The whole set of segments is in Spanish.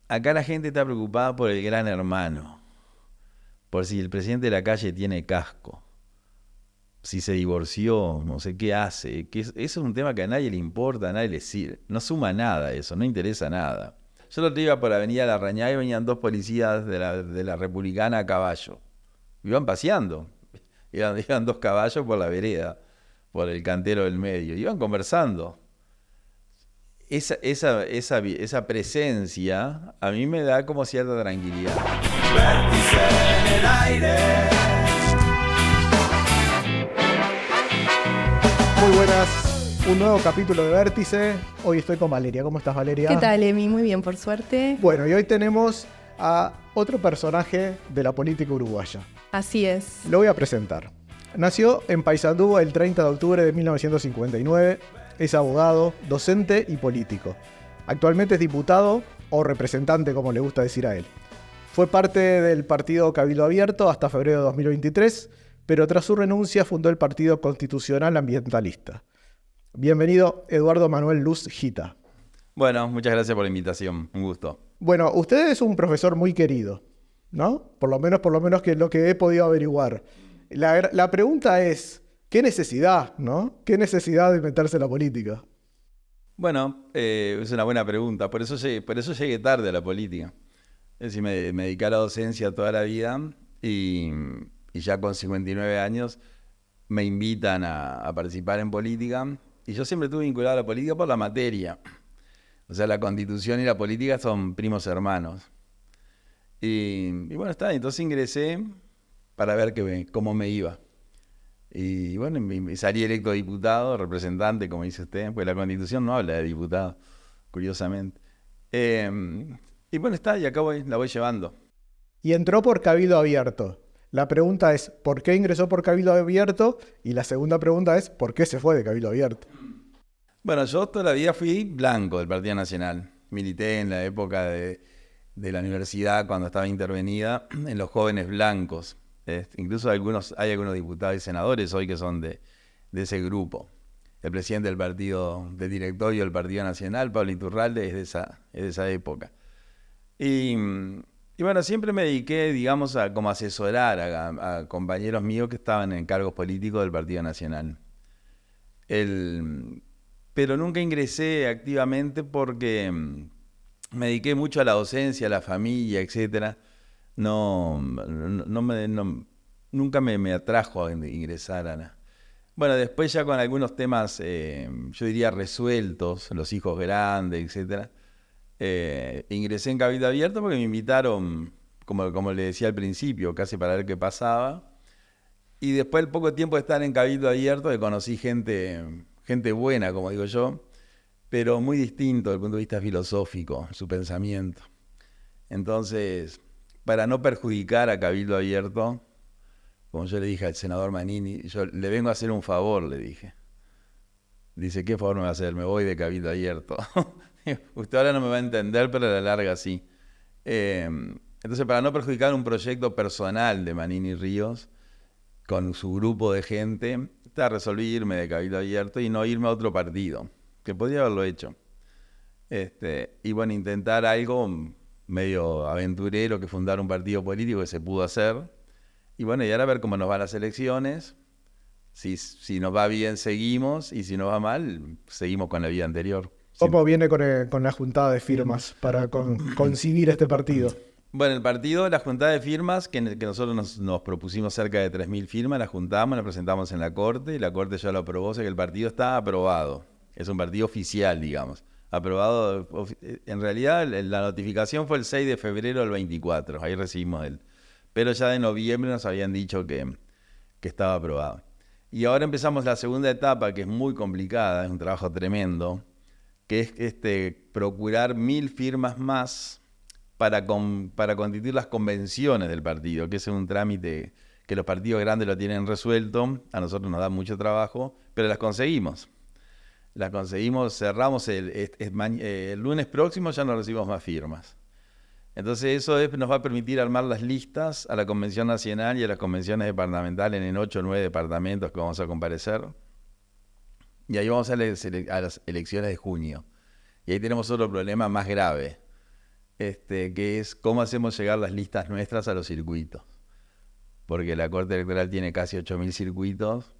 acá la gente está preocupada por el gran hermano, por si el presidente de la calle tiene casco, si se divorció, no sé qué hace. Eso es un tema que a nadie le importa, a nadie le sirve. No suma nada eso, no interesa nada. Yo el otro día iba por la avenida Larrañaga y venían dos policías de la Republicana a caballo. Iban paseando. Iban dos caballos por la vereda, por el cantero del medio. Iban conversando. Esa presencia a mí me da como cierta tranquilidad. Vértice en el aire. Muy buenas, un nuevo capítulo de Vértice. Hoy estoy con Valeria. ¿Cómo estás, Valeria? ¿Qué tal, Emi? Muy bien, por suerte. Bueno, y hoy tenemos a otro personaje de la política uruguaya. Así es. Lo voy a presentar. Nació en Paysandú el 30 de octubre de 1959. Es abogado, docente y político. Actualmente es diputado o representante, como le gusta decir a él. Fue parte del partido Cabildo Abierto hasta febrero de 2023, pero tras su renuncia fundó el Partido Constitucional Ambientalista. Bienvenido, Eduardo Manuel Luz Gita. Bueno, muchas gracias por la invitación, un gusto. Bueno, usted es un profesor muy querido, ¿no? Por lo menos que lo que he podido averiguar. La pregunta es, ¿qué necesidad, no? ¿Qué necesidad de meterse en la política? Bueno, es una buena pregunta, por eso llegué tarde a la política. Es decir, me dediqué a la docencia toda la vida y ya con 59 años me invitan a participar en política y yo siempre estuve vinculado a la política por la materia. O sea, la Constitución y la política son primos hermanos. Y bueno, entonces ingresé para ver cómo me iba. Y bueno, salí electo diputado, representante, como dice usted, pues la Constitución no habla de diputado, curiosamente. Y bueno, y acá la voy llevando. Y entró por Cabildo Abierto. La pregunta es, ¿por qué ingresó por Cabildo Abierto? Y la segunda pregunta es, ¿por qué se fue de Cabildo Abierto? Bueno, yo toda la vida fui blanco del Partido Nacional. Milité en la época de la universidad, cuando estaba intervenida, en los jóvenes blancos. Incluso hay algunos diputados y senadores hoy que son de ese grupo. El presidente del partido, del directorio del Partido Nacional, Pablo Iturralde, es de esa época. Y bueno, siempre me dediqué, digamos, a como asesorar a compañeros míos que estaban en cargos políticos del Partido Nacional. Pero nunca ingresé activamente porque me dediqué mucho a la docencia, a la familia, etcétera. Nunca me atrajo a ingresar a la... Bueno, después ya con algunos temas, yo diría resueltos, los hijos grandes, etcétera, ingresé en Cabildo Abierto porque me invitaron, como le decía al principio, casi para ver qué pasaba. Y después del poco tiempo de estar en Cabildo Abierto, conocí gente buena, como digo yo, pero muy distinto desde el punto de vista filosófico, su pensamiento. Entonces, para no perjudicar a Cabildo Abierto, como yo le dije al senador Manini, yo le vengo a hacer un favor, le dije. Dice, ¿qué favor me va a hacer? Me voy de Cabildo Abierto. Usted ahora no me va a entender, pero a la larga sí. Entonces, para no perjudicar un proyecto personal de Manini Ríos, con su grupo de gente, resolví irme de Cabildo Abierto y no irme a otro partido, que podría haberlo hecho. Y bueno, intentar algo medio aventurero, que fundar un partido político que se pudo hacer. Y bueno, y ahora a ver cómo nos van las elecciones. Si nos va bien, seguimos, y si nos va mal, seguimos con la vida anterior. ¿Cómo viene con la juntada de firmas para concebir este partido? Bueno, el partido, la juntada de firmas, que nosotros nos propusimos cerca de 3.000 firmas, la juntamos, la presentamos en la Corte, y la Corte ya lo aprobó, o sea que el partido está aprobado. Es un partido oficial, digamos. Aprobado, en realidad la notificación fue el 6 de febrero del 24, ahí recibimos pero ya de noviembre nos habían dicho que estaba aprobado. Y ahora empezamos la segunda etapa, que es muy complicada, es un trabajo tremendo, que es procurar 1.000 firmas más para constituir las convenciones del partido, que es un trámite que los partidos grandes lo tienen resuelto, a nosotros nos da mucho trabajo, pero las conseguimos. Cerramos el lunes próximo, ya no recibimos más firmas. Entonces eso nos va a permitir armar las listas a la Convención Nacional y a las convenciones departamentales en 8 o 9 departamentos que vamos a comparecer. Y ahí vamos a las elecciones de junio. Y ahí tenemos otro problema más grave, que es cómo hacemos llegar las listas nuestras a los circuitos. Porque la Corte Electoral tiene casi 8.000 circuitos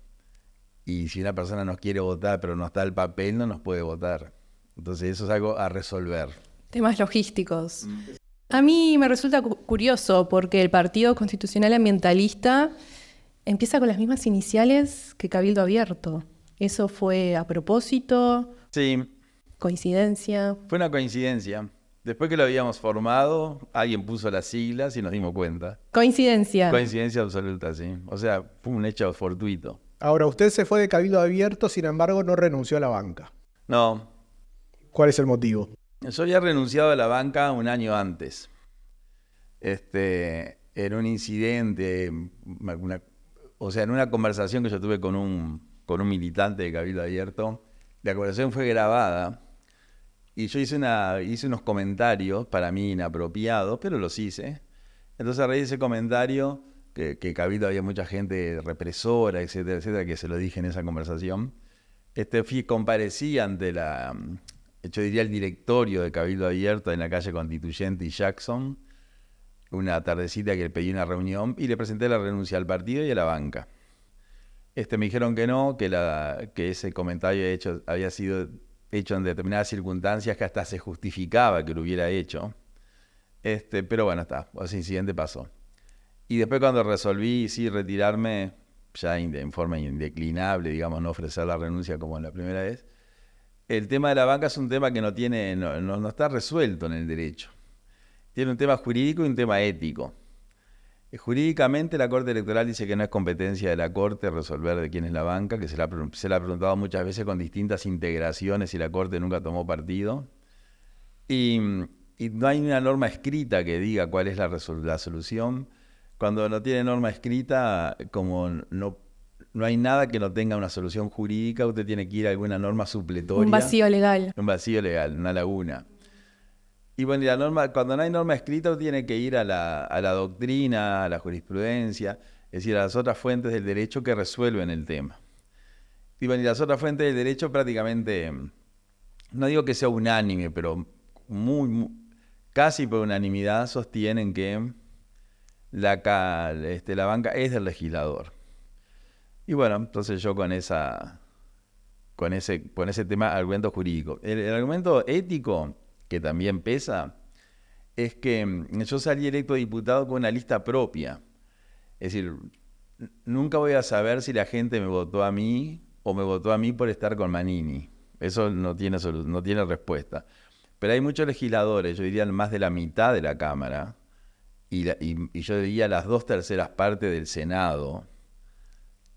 y si una persona nos quiere votar pero no está el papel, no nos puede votar. Entonces eso es algo a resolver. Temas logísticos. A mí me resulta curioso porque el Partido Constitucional Ambientalista empieza con las mismas iniciales que Cabildo Abierto. ¿Eso fue a propósito? Sí. ¿Coincidencia? Fue una coincidencia. Después que lo habíamos formado, alguien puso las siglas y nos dimos cuenta. ¿Coincidencia? Coincidencia absoluta, sí. O sea, fue un hecho fortuito. Ahora, usted se fue de Cabildo Abierto, sin embargo, no renunció a la banca. No. ¿Cuál es el motivo? Yo había renunciado a la banca un año antes. En un incidente, en una conversación que yo tuve con un militante de Cabildo Abierto. La conversación fue grabada y yo hice unos comentarios, para mí inapropiados, pero los hice. Entonces a raíz de ese comentario, que Cabildo había mucha gente represora, etcétera, etcétera, que se lo dije en esa conversación, comparecí ante yo diría el directorio de Cabildo Abierto en la calle Constituyente y Jackson, una tardecita que pedí una reunión y le presenté la renuncia al partido y a la banca. Me dijeron que no, que ese comentario había sido hecho en determinadas circunstancias que hasta se justificaba que lo hubiera hecho. Pero bueno, ese incidente pasó. Y después cuando resolví retirarme, ya en forma indeclinable, digamos, no ofrecer la renuncia como en la primera vez, el tema de la banca es un tema que no está resuelto en el derecho. Tiene un tema jurídico y un tema ético. Jurídicamente la Corte Electoral dice que no es competencia de la Corte resolver de quién es la banca, que se le ha preguntado muchas veces con distintas integraciones y la Corte nunca tomó partido. Y no hay una norma escrita que diga cuál es la solución. Cuando no tiene norma escrita, como no hay nada que no tenga una solución jurídica, usted tiene que ir a alguna norma supletoria. Un vacío legal. Un vacío legal, una laguna. Y bueno, cuando no hay norma escrita, uno tiene que ir a la doctrina, a la jurisprudencia, es decir, a las otras fuentes del derecho que resuelven el tema. Y bueno, y las otras fuentes del derecho prácticamente, no digo que sea unánime, pero casi por unanimidad sostienen que la banca es del legislador. Y bueno, entonces yo con ese tema, argumento jurídico. El argumento ético, que también pesa, es que yo salí electo diputado con una lista propia. Es decir, nunca voy a saber si la gente me votó a mí o me votó a mí por estar con Manini. Eso no tiene respuesta. Pero hay muchos legisladores, yo diría más de la mitad de la Cámara, y yo diría las 2/3 partes del Senado,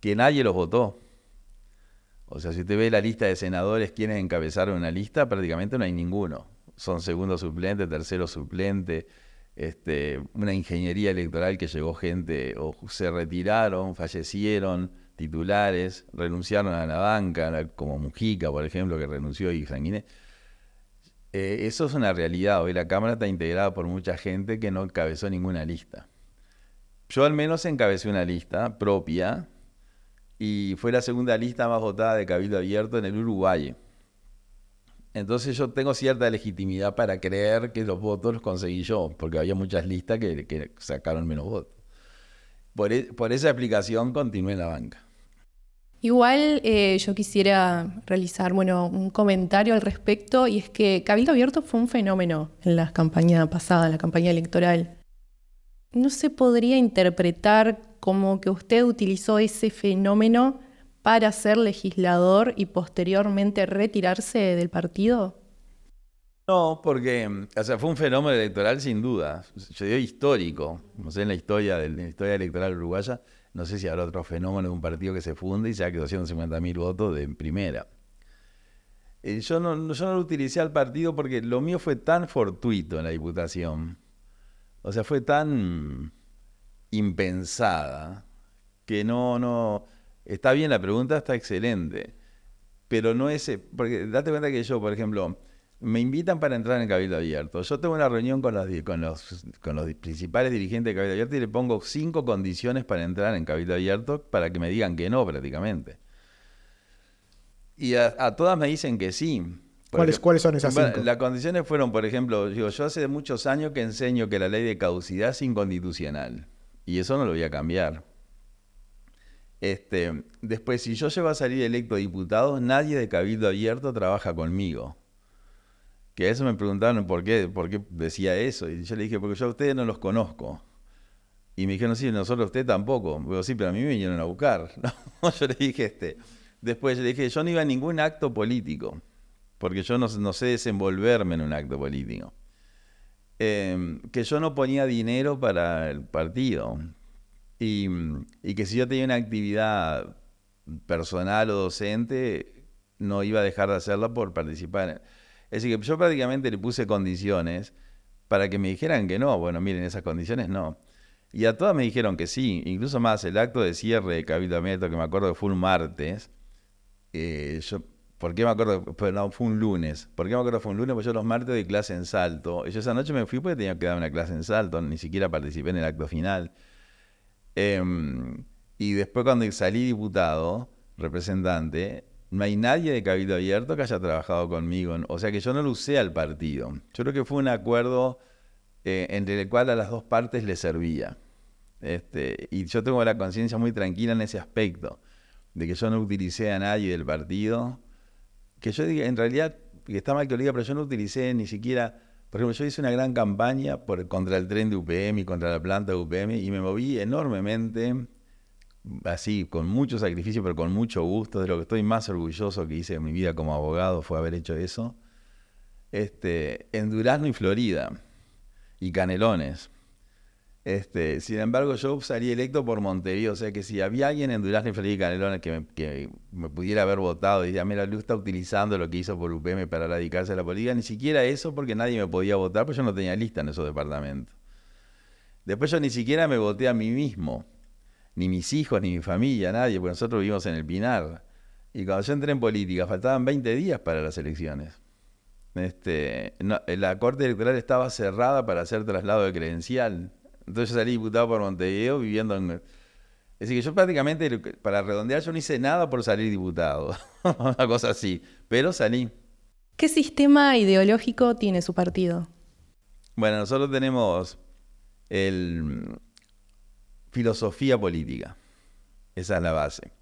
que nadie los votó. O sea, si usted ve la lista de senadores, quienes encabezaron una lista, prácticamente no hay ninguno. Son segundo suplente, tercero suplente, una ingeniería electoral que llegó gente, o se retiraron, fallecieron, titulares, renunciaron a la banca, como Mujica, por ejemplo, que renunció y Sanguinet. Eso es una realidad. Hoy la Cámara está integrada por mucha gente que no encabezó ninguna lista. Yo al menos encabecé una lista propia y fue la segunda lista más votada de Cabildo Abierto en el Uruguay. Entonces yo tengo cierta legitimidad para creer que los votos los conseguí yo, porque había muchas listas que sacaron menos votos. Por esa explicación continué en la banca. Igual yo quisiera realizar un comentario al respecto, y es que Cabildo Abierto fue un fenómeno en la campaña pasada, en la campaña electoral. ¿No se podría interpretar como que usted utilizó ese fenómeno para ser legislador y posteriormente retirarse del partido? No, porque fue un fenómeno electoral sin duda. Yo digo histórico. No sé, en la historia electoral uruguaya, no sé si habrá otro fenómeno de un partido que se funde y saque 250.000 votos de primera. Yo no lo utilicé al partido porque lo mío fue tan fortuito en la Diputación. O sea, fue tan impensada que no. Está bien, la pregunta está excelente, pero no es. Porque date cuenta que yo, por ejemplo, me invitan para entrar en Cabildo Abierto. Yo tengo una reunión con los principales dirigentes de Cabildo Abierto y le pongo 5 condiciones para entrar en Cabildo Abierto para que me digan que no, prácticamente. Y a todas me dicen que sí. ¿Cuáles son esas Bueno, 5? las condiciones fueron, por ejemplo, digo, yo hace muchos años que enseño que la ley de caducidad es inconstitucional y eso no lo voy a cambiar. Después, si yo llego a salir electo diputado, nadie de Cabildo Abierto trabaja conmigo. Que a eso me preguntaron por qué decía eso. Y yo le dije, porque yo a ustedes no los conozco. Y me dijeron, sí, nosotros a usted tampoco. Digo, sí, pero a mí me vinieron a buscar. ¿No? Yo le dije, después yo le dije, yo no iba a ningún acto político, porque yo no sé desenvolverme en un acto político. Que yo no ponía dinero para el partido. Y que si yo tenía una actividad personal o docente, no iba a dejar de hacerla por participar. Es decir, que yo prácticamente le puse condiciones para que me dijeran que no. Bueno, miren, esas condiciones no. Y a todas me dijeron que sí. Incluso más, el acto de cierre de Cabildo Abierto, que me acuerdo que fue un martes. ¿Por qué me acuerdo? Pues no, fue un lunes. ¿Por qué me acuerdo que fue un lunes? Porque yo los martes doy clase en Salto. Y yo esa noche me fui porque tenía que dar una clase en Salto. Ni siquiera participé en el acto final. Y después cuando salí diputado, representante, no hay nadie de Cabildo Abierto que haya trabajado conmigo. O sea que yo no lo usé al partido. Yo creo que fue un acuerdo entre el cual a las dos partes les servía. Y yo tengo la conciencia muy tranquila en ese aspecto, de que yo no utilicé a nadie del partido. Que yo diga, en realidad, que está mal que lo diga, pero yo no utilicé ni siquiera... Por ejemplo, yo hice una gran campaña contra el tren de UPM y contra la planta de UPM y me moví enormemente, así, con mucho sacrificio, pero con mucho gusto. De lo que estoy más orgulloso que hice en mi vida como abogado fue haber hecho eso. En Durazno y Florida, y Canelones. Sin embargo, yo salí electo por Montevideo, o sea que si había alguien en Durazno y Florida y Canelones que me pudiera haber votado y decía, mira, Lu está utilizando lo que hizo por UPM para radicarse a la política, ni siquiera eso, porque nadie me podía votar, porque yo no tenía lista en esos departamentos. Después yo ni siquiera me voté a mí mismo, ni mis hijos, ni mi familia, nadie, porque nosotros vivimos en el Pinar. Y cuando yo entré en política, faltaban 20 días para las elecciones. La Corte Electoral estaba cerrada para hacer traslado de credencial. Entonces yo salí diputado por Montevideo viviendo en... Es decir, que yo prácticamente, para redondear, yo no hice nada por salir diputado. Una cosa así. Pero salí. ¿Qué sistema ideológico tiene su partido? Bueno, nosotros tenemos filosofía política. Esa es la base.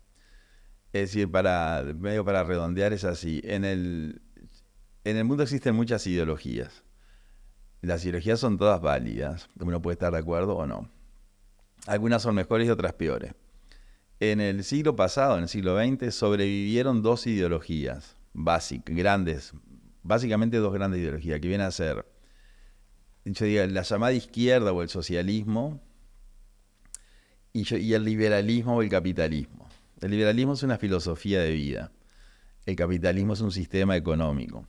Es decir, medio para redondear es así. En el mundo existen muchas ideologías. Las ideologías son todas válidas. Uno puede estar de acuerdo o no. Algunas son mejores y otras peores. En el siglo pasado, en el siglo XX, sobrevivieron dos ideologías grandes, básicamente dos grandes ideologías, que vienen a ser, yo diría, la llamada izquierda o el socialismo y el liberalismo o el capitalismo. El liberalismo es una filosofía de vida. El capitalismo es un sistema económico.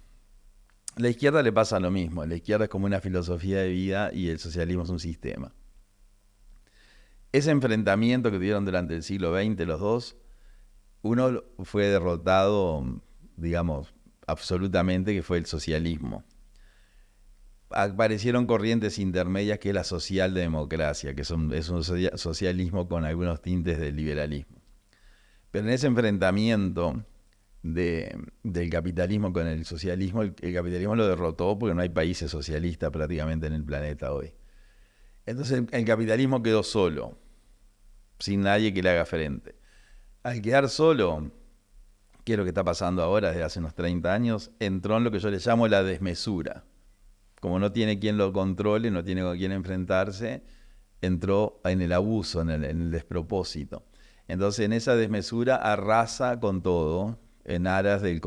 A la izquierda le pasa lo mismo. La izquierda es como una filosofía de vida y el socialismo es un sistema. Ese enfrentamiento que tuvieron durante el siglo XX los dos, uno fue derrotado, digamos, absolutamente, que fue el socialismo. Aparecieron corrientes intermedias que es la socialdemocracia, que es un socialismo con algunos tintes de liberalismo. Pero en ese enfrentamiento del capitalismo con el socialismo, el capitalismo lo derrotó porque no hay países socialistas prácticamente en el planeta hoy. Entonces el capitalismo quedó solo, sin nadie que le haga frente. Al quedar solo, que es lo que está pasando ahora desde hace unos 30 años, entró en lo que yo le llamo la desmesura. Como no tiene quien lo controle, no tiene con quién enfrentarse, entró en el abuso, en el despropósito. Entonces en esa desmesura arrasa con todo, en aras del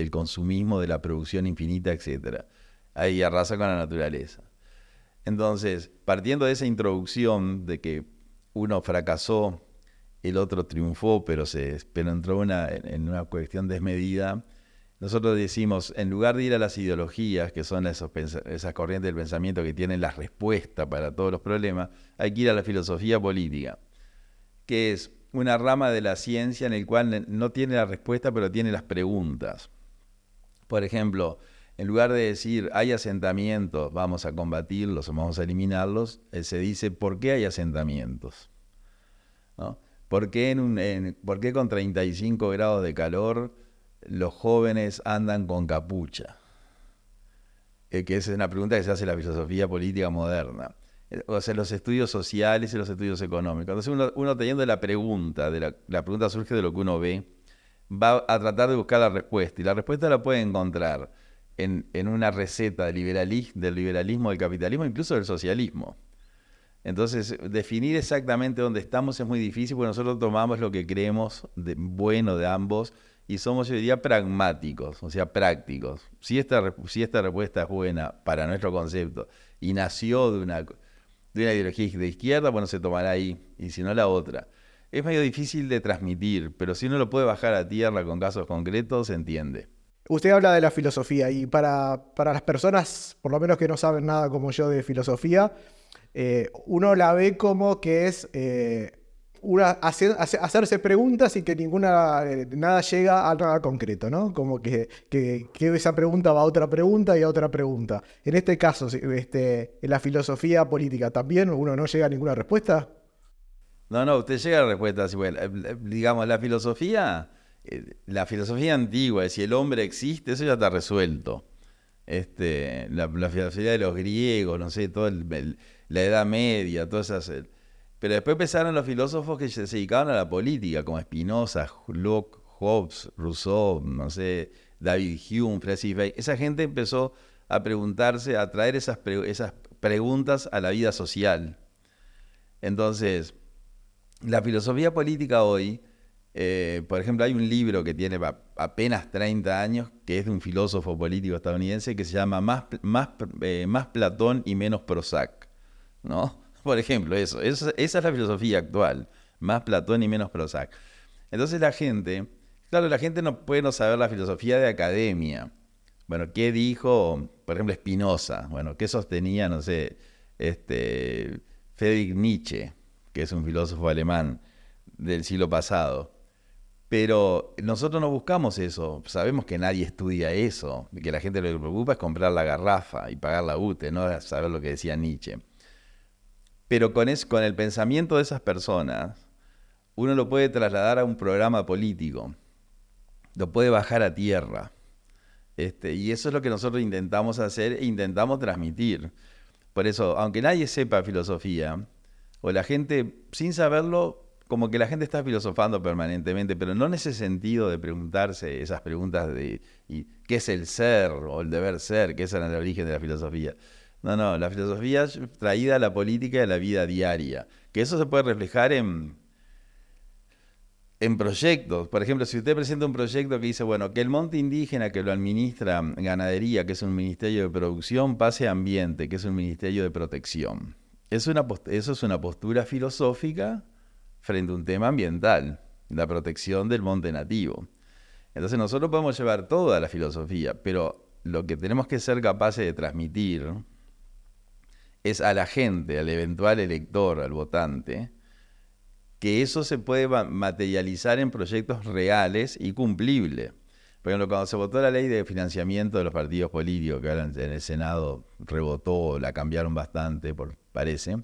consumismo, de la producción infinita, etc. Ahí arrasa con la naturaleza. Entonces, partiendo de esa introducción de que uno fracasó, el otro triunfó, pero entró en una cuestión desmedida, nosotros decimos, en lugar de ir a las ideologías, que son esas corrientes del pensamiento que tienen la respuesta para todos los problemas, hay que ir a la filosofía política, que es una rama de la ciencia en el cual no tiene la respuesta, pero tiene las preguntas. Por ejemplo, en lugar de decir, hay asentamientos, vamos a combatirlos o vamos a eliminarlos, se dice, ¿por qué hay asentamientos? ¿No? ¿Por qué con 35 grados de calor los jóvenes andan con capucha? que esa es una pregunta que se hace en la filosofía política moderna. O sea, los estudios sociales y los estudios económicos. Entonces uno teniendo la pregunta, la pregunta surge de lo que uno ve, va a tratar de buscar la respuesta. Y la respuesta la puede encontrar en una receta del liberalismo, del capitalismo, incluso del socialismo. Entonces, definir exactamente dónde estamos es muy difícil porque nosotros tomamos lo que creemos bueno de ambos y somos, yo diría, pragmáticos, o sea, prácticos. Si esta respuesta es buena para nuestro concepto y nació de una ideología de izquierda, bueno, se tomará ahí, y si no, la otra. Es medio difícil de transmitir, pero si uno lo puede bajar a tierra con casos concretos, se entiende. Usted habla de la filosofía y para las personas, por lo menos que no saben nada como yo de filosofía, uno la ve como que es hacerse preguntas y que nada llega a nada concreto, ¿no? Como que esa pregunta va a otra pregunta y a otra pregunta. En este caso, en la filosofía política, ¿también uno no llega a ninguna respuesta? No, usted llega a la respuesta así, bueno, digamos, la filosofía antigua, si el hombre existe, eso ya está resuelto. La filosofía de los griegos, no sé, la Edad Media, todas esas. Pero después empezaron los filósofos que se dedicaban a la política, como Spinoza, Locke, Hobbes, Rousseau, no sé, David Hume, Francis Bacon. Esa gente empezó a preguntarse, a traer esas preguntas a la vida social. Entonces, la filosofía política hoy, por ejemplo, hay un libro que tiene apenas 30 años, que es de un filósofo político estadounidense, que se llama Más Platón y menos Prozac, ¿no? Por ejemplo, esa es la filosofía actual, más Platón y menos Prozac. Entonces la gente no puede no saber la filosofía de academia. Bueno, ¿qué dijo, por ejemplo, Spinoza? Bueno, ¿qué sostenía, no sé, Friedrich Nietzsche, que es un filósofo alemán del siglo pasado? Pero nosotros no buscamos eso, sabemos que nadie estudia eso, que la gente lo que le preocupa es comprar la garrafa y pagar la UTE, no saber lo que decía Nietzsche. Pero con el pensamiento de esas personas, uno lo puede trasladar a un programa político, lo puede bajar a tierra. Y eso es lo que nosotros intentamos hacer e intentamos transmitir. Por eso, aunque nadie sepa filosofía, o la gente, sin saberlo, como que la gente está filosofando permanentemente, pero no en ese sentido de preguntarse esas preguntas de ¿qué es el ser o el deber ser? Que ese era el origen de la filosofía. No, la filosofía traída a la política y a la vida diaria. Que eso se puede reflejar en proyectos. Por ejemplo, si usted presenta un proyecto que dice, bueno, que el monte indígena que lo administra ganadería, que es un ministerio de producción, pase a ambiente, que es un ministerio de protección. Eso es una postura filosófica frente a un tema ambiental, la protección del monte nativo. Entonces nosotros podemos llevar toda la filosofía, pero lo que tenemos que ser capaces de transmitir es a la gente, al eventual elector, al votante, que eso se puede materializar en proyectos reales y cumplibles. Por ejemplo, cuando se votó la ley de financiamiento de los partidos políticos, que ahora en el Senado rebotó, la cambiaron bastante, parece,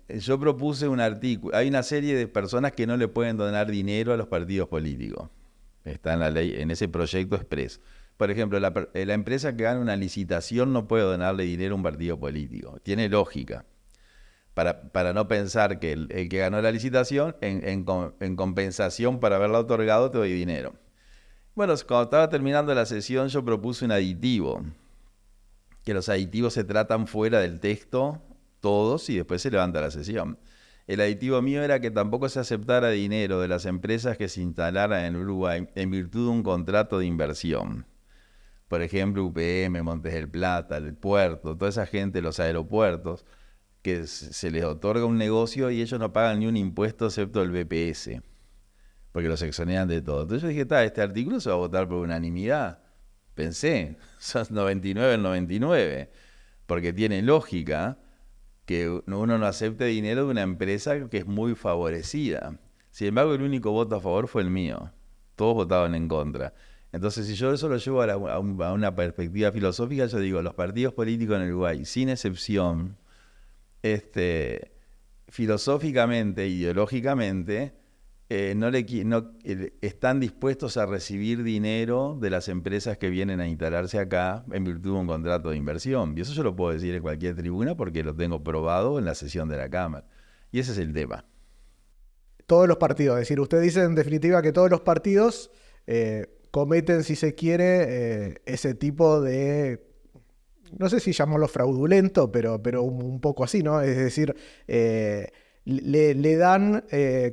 yo propuse un artículo. Hay una serie de personas que no le pueden donar dinero a los partidos políticos. Está en la ley, en ese proyecto expreso. Por ejemplo, la empresa que gana una licitación no puede donarle dinero a un partido político. Tiene lógica. Para no pensar que el que ganó la licitación, en compensación para haberla otorgado, te doy dinero. Bueno, cuando estaba terminando la sesión, yo propuse un aditivo. Que los aditivos se tratan fuera del texto, todos, y después se levanta la sesión. El aditivo mío era que tampoco se aceptara dinero de las empresas que se instalaran en Uruguay en virtud de un contrato de inversión. Por ejemplo, UPM, Montes del Plata, el puerto, toda esa gente, los aeropuertos, que se les otorga un negocio y ellos no pagan ni un impuesto excepto el BPS, porque los exoneran de todo. Entonces yo dije, este artículo se va a votar por unanimidad. Pensé, son 99 el 99, porque tiene lógica que uno no acepte dinero de una empresa que es muy favorecida. Sin embargo, el único voto a favor fue el mío. Todos votaban en contra. Entonces, si yo eso lo llevo a una perspectiva filosófica, yo digo, los partidos políticos en Uruguay, sin excepción, filosóficamente, ideológicamente, están dispuestos a recibir dinero de las empresas que vienen a instalarse acá en virtud de un contrato de inversión. Y eso yo lo puedo decir en cualquier tribuna porque lo tengo probado en la sesión de la Cámara. Y ese es el tema. Todos los partidos, es decir, usted dice en definitiva que todos los partidos cometen, si se quiere, ese tipo de, no sé si llamarlo fraudulento, pero un poco así, ¿no? Es decir, le dan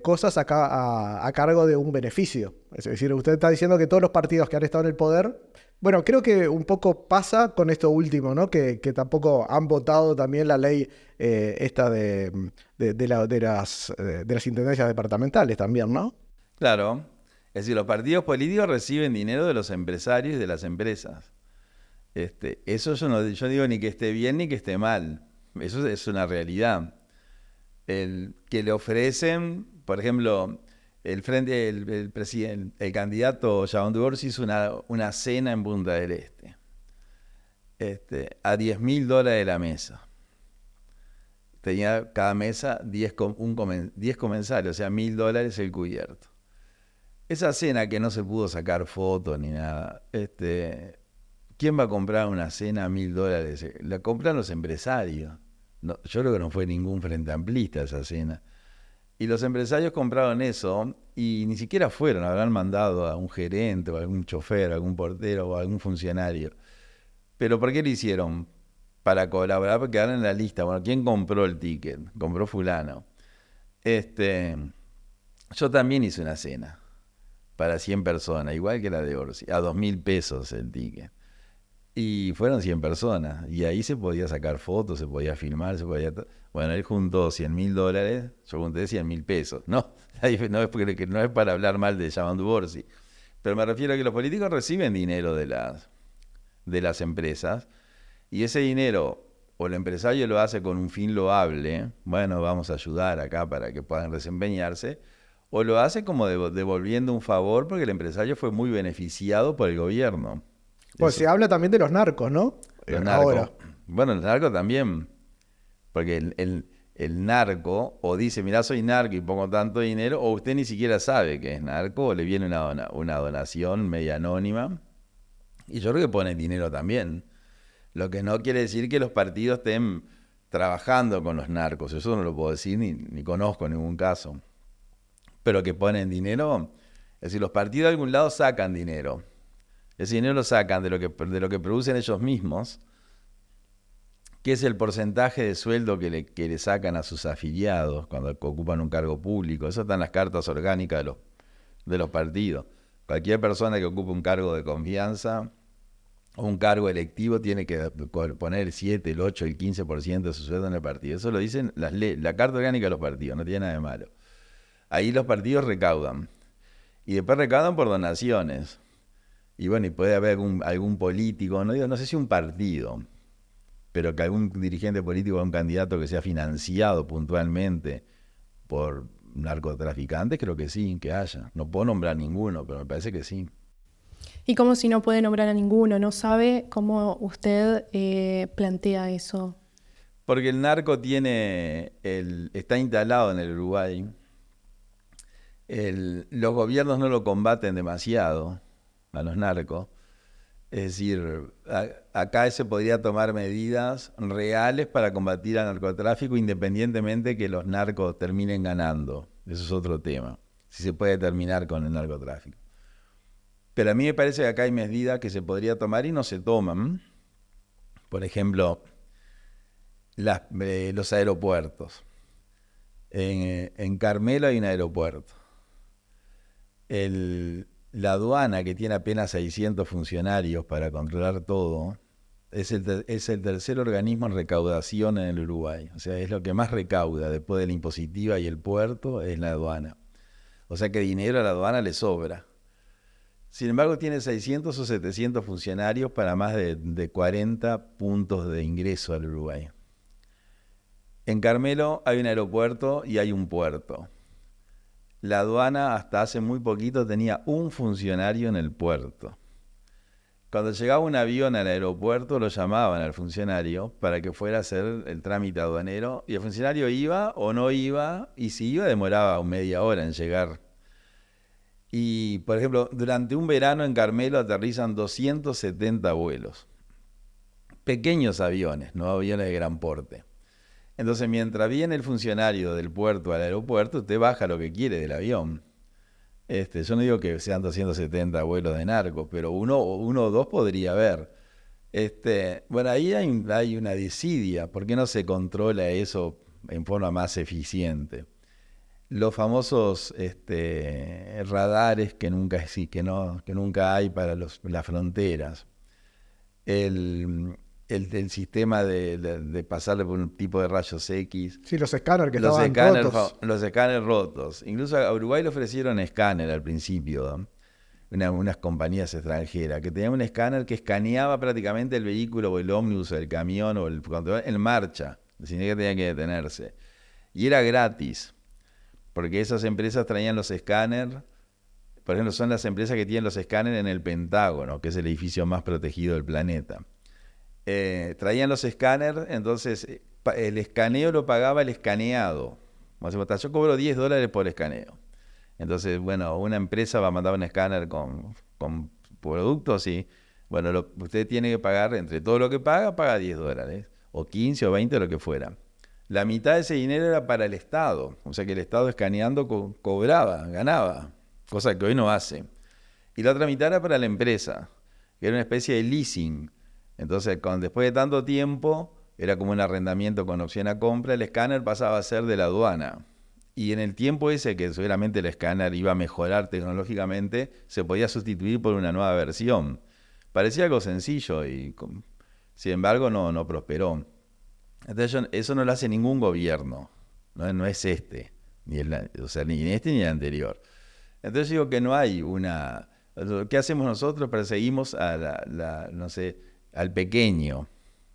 cosas a cargo de un beneficio. Es decir, usted está diciendo que todos los partidos que han estado en el poder, bueno, creo que un poco pasa con esto último, ¿no? Que tampoco han votado también la ley esta de las intendencias departamentales también, ¿no? Claro. Es decir, los partidos políticos reciben dinero de los empresarios y de las empresas. Eso yo digo ni que esté bien ni que esté mal. Eso es una realidad. Que le ofrecen, por ejemplo, el candidato Yaondo Borsi hizo una cena en Punta del Este, a $10.000 la mesa. Tenía cada mesa 10 comensales, o sea, $1.000 el cubierto. Esa cena que no se pudo sacar fotos ni nada, ¿quién va a comprar una cena a $1.000? La compran los empresarios. No, yo creo que no fue ningún frente amplista esa cena. Y los empresarios compraron eso y ni siquiera fueron, habrán mandado a un gerente o a algún chofer, a algún portero o a algún funcionario. ¿Pero por qué lo hicieron? Para colaborar, para quedar en la lista. Bueno, ¿quién compró el ticket? Compró fulano. Yo también hice una cena para 100 personas, igual que la de Orsi, a $2.000 el ticket. Y fueron 100 personas, y ahí se podía sacar fotos, se podía filmar, Bueno, él juntó $100.000, yo junté $100.000. No es para hablar mal de Yaondo Borsi, pero me refiero a que los políticos reciben dinero de las empresas, y ese dinero, o el empresario lo hace con un fin loable, bueno, vamos a ayudar acá para que puedan desempeñarse, o lo hace como devolviendo un favor porque el empresario fue muy beneficiado por el gobierno. Pues se habla también de los narcos, ¿no? Los narcos. Bueno, el narco también. Porque el narco o dice, mirá, soy narco y pongo tanto dinero, o usted ni siquiera sabe que es narco, o le viene una donación media anónima. Y yo creo que ponen dinero también. Lo que no quiere decir que los partidos estén trabajando con los narcos. Eso no lo puedo decir ni conozco ningún caso. Pero que ponen dinero, es decir, los partidos de algún lado sacan dinero. Ese dinero lo sacan de lo que producen ellos mismos, que es el porcentaje de sueldo que le sacan a sus afiliados cuando ocupan un cargo público. Eso está en las cartas orgánicas de los partidos. Cualquier persona que ocupe un cargo de confianza o un cargo electivo tiene que poner el 7, el 8, el 15% de su sueldo en el partido. Eso lo dicen la carta orgánica de los partidos, no tiene nada de malo. Ahí los partidos recaudan. Y después recaudan por donaciones. Y bueno, y puede haber algún político, no sé si un partido, pero que algún dirigente político o un candidato que sea financiado puntualmente por narcotraficantes, creo que sí, que haya. No puedo nombrar ninguno, pero me parece que sí. Y como si no puede nombrar a ninguno, ¿no sabe cómo usted plantea eso? Porque el narco está instalado en el Uruguay. Los gobiernos no lo combaten demasiado a los narcos. Es decir, acá se podría tomar medidas reales para combatir al narcotráfico independientemente que los narcos terminen ganando. Eso es otro tema, si se puede terminar con el narcotráfico. Pero a mí me parece que acá hay medidas que se podría tomar y no se toman. Por ejemplo, los aeropuertos. En Carmelo hay un aeropuerto. La aduana, que tiene apenas 600 funcionarios para controlar todo, es el tercer organismo en recaudación en el Uruguay. O sea, es lo que más recauda después de la impositiva y el puerto, es la aduana. O sea que dinero a la aduana le sobra. Sin embargo, tiene 600 o 700 funcionarios para más de 40 puntos de ingreso al Uruguay. En Carmelo hay un aeropuerto y hay un puerto. La aduana hasta hace muy poquito tenía un funcionario en el puerto. Cuando llegaba un avión al aeropuerto lo llamaban al funcionario para que fuera a hacer el trámite aduanero y el funcionario iba o no iba, y si iba demoraba media hora en llegar Y, por ejemplo, durante un verano en Carmelo aterrizan 270 vuelos. Pequeños aviones, no aviones de gran porte. Entonces, mientras viene el funcionario del puerto al aeropuerto, usted baja lo que quiere del avión. Yo no digo que sean 270 vuelos de narcos, pero uno o dos podría haber. Bueno, ahí hay una desidia. ¿Por qué no se controla eso en forma más eficiente? Los famosos radares que nunca, que nunca hay para las fronteras. El sistema de pasarle por un tipo de rayos X. Sí, los escáneres que estaban rotos. Los escáneres rotos. Incluso a Uruguay le ofrecieron escáner al principio, ¿no? Unas compañías extranjeras que tenían un escáner que escaneaba prácticamente el vehículo o el ómnibus o el camión o el control en marcha, sin que tenía que detenerse. Y era gratis, porque esas empresas traían los escáneres. Por ejemplo, son las empresas que tienen los escáneres en el Pentágono, que es el edificio más protegido del planeta. Traían los escáneres, entonces el escaneo lo pagaba el escaneado. Yo cobro $10 por escaneo. Entonces, bueno, una empresa va a mandar un escáner con productos y, bueno, usted tiene que pagar, entre todo lo que paga $10, o 15 o 20, lo que fuera. La mitad de ese dinero era para el Estado, o sea que el Estado escaneando cobraba, ganaba, cosa que hoy no hace. Y la otra mitad era para la empresa, que era una especie de leasing. Entonces, después de tanto tiempo, era como un arrendamiento con opción a compra, el escáner pasaba a ser de la aduana. Y en el tiempo ese que seguramente el escáner iba a mejorar tecnológicamente, se podía sustituir por una nueva versión. Parecía algo sencillo y, sin embargo, no prosperó. Entonces eso no lo hace ningún gobierno, no es ni este ni el anterior. Entonces digo que no hay una... ¿Qué hacemos nosotros? Perseguimos no sé, al pequeño,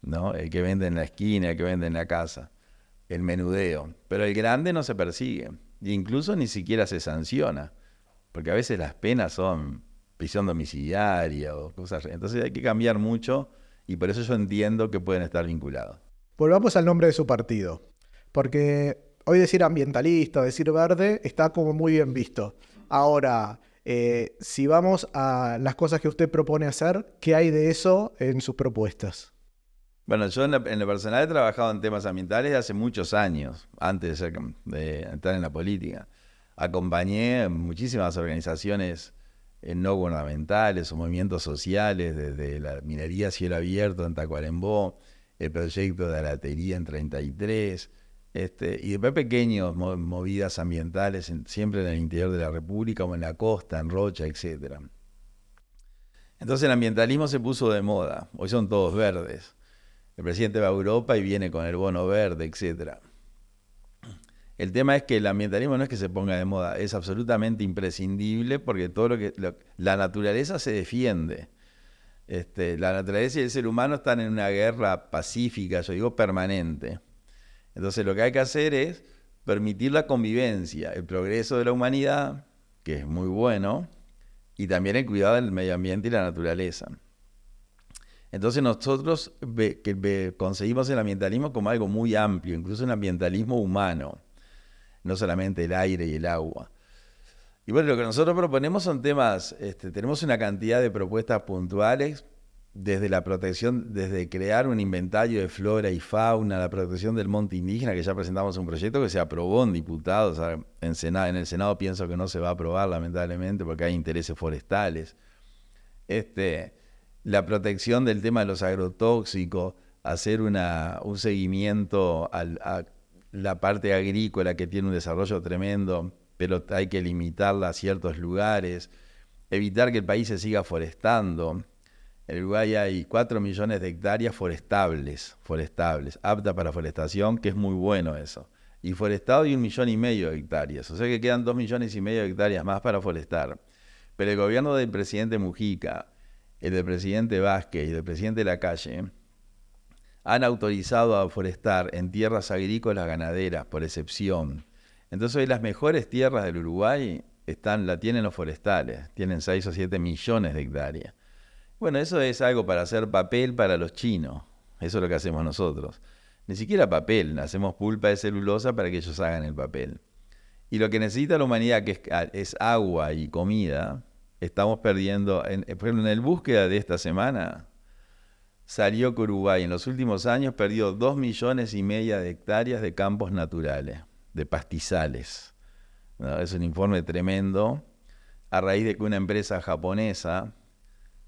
¿no? El que vende en la esquina, el que vende en la casa. El menudeo, pero el grande no se persigue, e incluso ni siquiera se sanciona, porque a veces las penas son prisión domiciliaria o cosas así. Entonces hay que cambiar mucho y por eso yo entiendo que pueden estar vinculados. Volvamos al nombre de su partido, porque hoy decir ambientalista, decir verde, está como muy bien visto. Ahora, si vamos a las cosas que usted propone hacer, ¿qué hay de eso en sus propuestas? Bueno, yo en lo personal he trabajado en temas ambientales hace muchos años, antes de entrar en la política. Acompañé muchísimas organizaciones no gubernamentales o movimientos sociales, desde la minería a cielo abierto en Tacuarembó, el proyecto de Alatería en 33, y después pequeños movidas ambientales, siempre en el interior de la República o en la costa, en Rocha, etc. Entonces el ambientalismo se puso de moda, hoy son todos verdes. El presidente va a Europa y viene con el bono verde, etc. El tema es que el ambientalismo no es que se ponga de moda, es absolutamente imprescindible porque la naturaleza se defiende. La naturaleza y el ser humano están en una guerra pacífica, yo digo permanente. Entonces lo que hay que hacer es permitir la convivencia, el progreso de la humanidad, que es muy bueno, y también el cuidado del medio ambiente y la naturaleza. Entonces nosotros conseguimos el ambientalismo como algo muy amplio, incluso un ambientalismo humano, no solamente el aire y el agua. Y bueno, lo que nosotros proponemos son temas, tenemos una cantidad de propuestas puntuales, desde la protección, desde crear un inventario de flora y fauna, la protección del monte indígena, que ya presentamos un proyecto que se aprobó en diputados, o sea, en el Senado pienso que no se va a aprobar lamentablemente porque hay intereses forestales. La protección del tema de los agrotóxicos, hacer un seguimiento a la parte agrícola que tiene un desarrollo tremendo, pero hay que limitarla a ciertos lugares, evitar que el país se siga forestando. En Uruguay hay 4 millones de hectáreas forestables, aptas para forestación, que es muy bueno eso. Y forestado y 1,5 millones de hectáreas, o sea que quedan 2,5 millones de hectáreas más para forestar. Pero el gobierno del presidente Mujica, el del presidente Vázquez y del presidente Lacalle han autorizado a forestar en tierras agrícolas ganaderas, por excepción. Entonces hoy las mejores tierras del Uruguay la tienen los forestales, tienen 6 o 7 millones de hectáreas. Bueno, eso es algo para hacer papel para los chinos, eso es lo que hacemos nosotros. Ni siquiera papel, hacemos pulpa de celulosa para que ellos hagan el papel. Y lo que necesita la humanidad, que es agua y comida, estamos perdiendo. Por ejemplo, en el búsqueda de esta semana, salió que Uruguay en los últimos años perdió 2,5 millones de hectáreas de campos naturales, de pastizales. ¿No? Es un informe tremendo, a raíz de que una empresa japonesa,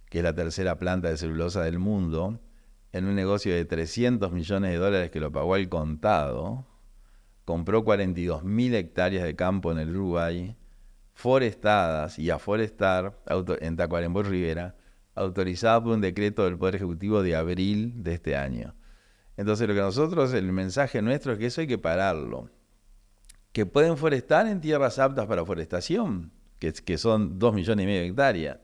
que es la tercera planta de celulosa del mundo, en un negocio de $300 millones que lo pagó al contado, compró 42.000 hectáreas de campo en el Uruguay, forestadas y a forestar en Tacuarembó y Rivera, autorizada por un decreto del Poder Ejecutivo de abril de este año. Entonces lo que nosotros, el mensaje nuestro es que eso hay que pararlo. Que pueden forestar en tierras aptas para forestación, que son 2,5 millones de hectáreas,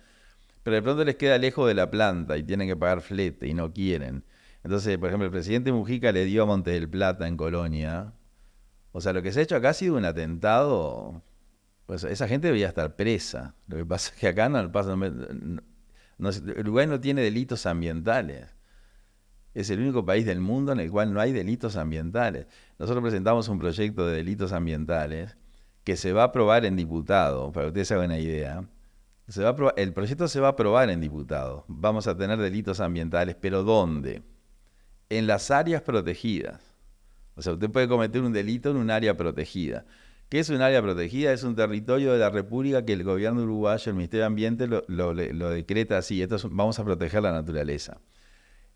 pero de pronto les queda lejos de la planta y tienen que pagar flete y no quieren. Entonces, por ejemplo, el presidente Mujica le dio a Montes del Plata, en Colonia. O sea, lo que se ha hecho acá ha sido un atentado. Pues esa gente debería estar presa. Lo que pasa es que acá no pasa. Uruguay no tiene delitos ambientales. Es el único país del mundo en el cual no hay delitos ambientales. Nosotros presentamos un proyecto de delitos ambientales que se va a aprobar en diputado, para que ustedes se hagan una idea. El proyecto se va a aprobar en diputado. Vamos a tener delitos ambientales, pero ¿dónde? En las áreas protegidas. O sea, usted puede cometer un delito en un área protegida. ¿Qué es un área protegida? Es un territorio de la República que el gobierno uruguayo, el Ministerio de Ambiente, lo decreta así. Vamos a proteger la naturaleza.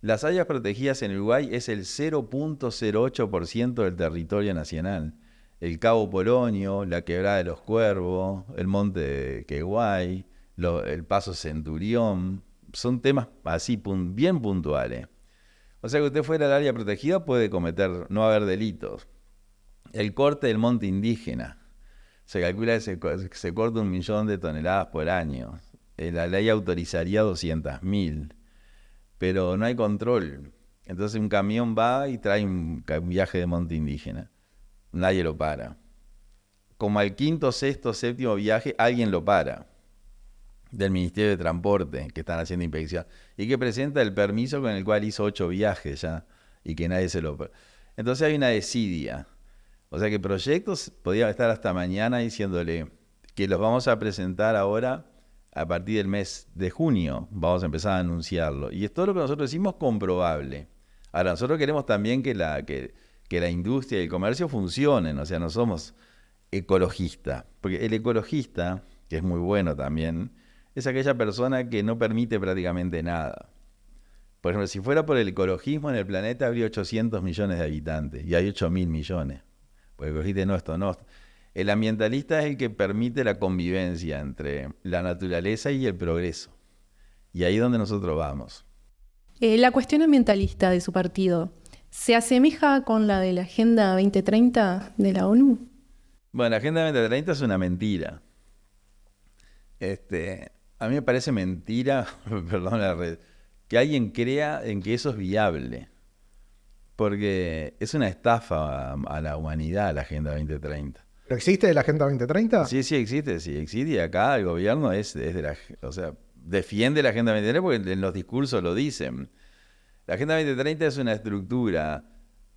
Las áreas protegidas en Uruguay es el 0,08% del territorio nacional. El Cabo Polonio, la Quebrada de los Cuervos, el Monte de Queguay, el Paso Centurión, son temas así bien puntuales. O sea que usted fuera al área protegida puede no haber delitos. El corte del monte indígena, se calcula que se corta 1 millón de toneladas por año. La ley autorizaría 200.000, pero no hay control. Entonces un camión va y trae un viaje de monte indígena. Nadie lo para. Como al quinto, sexto, séptimo viaje, alguien lo para. Del Ministerio de Transporte, que están haciendo inspección, y que presenta el permiso con el cual hizo 8 viajes ya, y que nadie se lo... Entonces hay una desidia. O sea que proyectos, podía estar hasta mañana diciéndole que los vamos a presentar ahora a partir del mes de junio, vamos a empezar a anunciarlo. Y es todo lo que nosotros decimos comprobable. Ahora, nosotros queremos también que la industria y el comercio funcionen, o sea, no somos ecologistas, porque el ecologista, que es muy bueno también, es aquella persona que no permite prácticamente nada. Por ejemplo, si fuera por el ecologismo en el planeta habría 800 millones de habitantes y hay 8.000 millones. Porque el ecologista no, esto no. El ambientalista es el que permite la convivencia entre la naturaleza y el progreso. Y ahí es donde nosotros vamos. La cuestión ambientalista de su partido, ¿se asemeja con la de la Agenda 2030 de la ONU? Bueno, la Agenda 2030 es una mentira. A mí me parece mentira, perdón la red, que alguien crea en que eso es viable. Porque es una estafa a la humanidad la Agenda 2030. ¿Pero existe la Agenda 2030? Sí existe. Y acá el gobierno defiende la Agenda 2030 porque en los discursos lo dicen. La Agenda 2030 es una estructura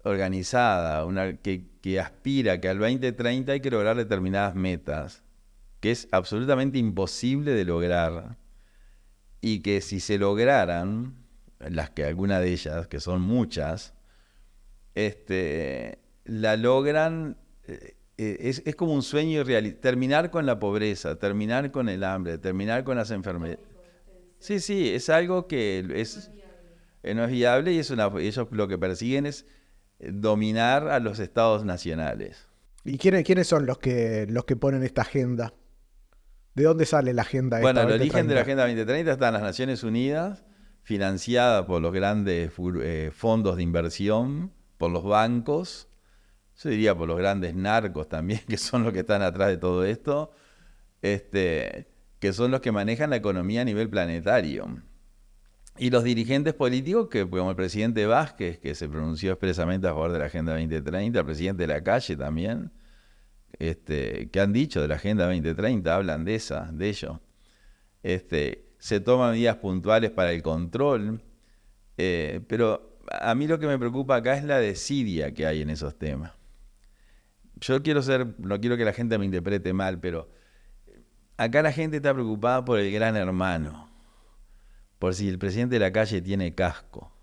organizada, que aspira a que al 2030 hay que lograr determinadas metas, que es absolutamente imposible de lograr, y que si se lograran, algunas de ellas, que son muchas, la logran, es como un sueño irreal, terminar con la pobreza, terminar con el hambre, terminar con las enfermedades. Sí, es algo que no es viable y ellos lo que persiguen es dominar a los estados nacionales. ¿Y quiénes son los que ponen esta agenda? ¿De dónde sale la agenda? Bueno, el origen de la Agenda 2030 está en las Naciones Unidas, financiada por los grandes fondos de inversión, por los bancos, yo diría por los grandes narcos también, que son los que están atrás de todo esto, que son los que manejan la economía a nivel planetario. Y los dirigentes políticos, como el presidente Vázquez, que se pronunció expresamente a favor de la Agenda 2030, el presidente Lacalle también, que han dicho de la Agenda 2030, hablan de ello. Se toman medidas puntuales para el control, pero a mí lo que me preocupa acá es la desidia que hay en esos temas. no quiero que la gente me interprete mal, pero acá la gente está preocupada por el gran hermano, por si el presidente de la calle tiene casco,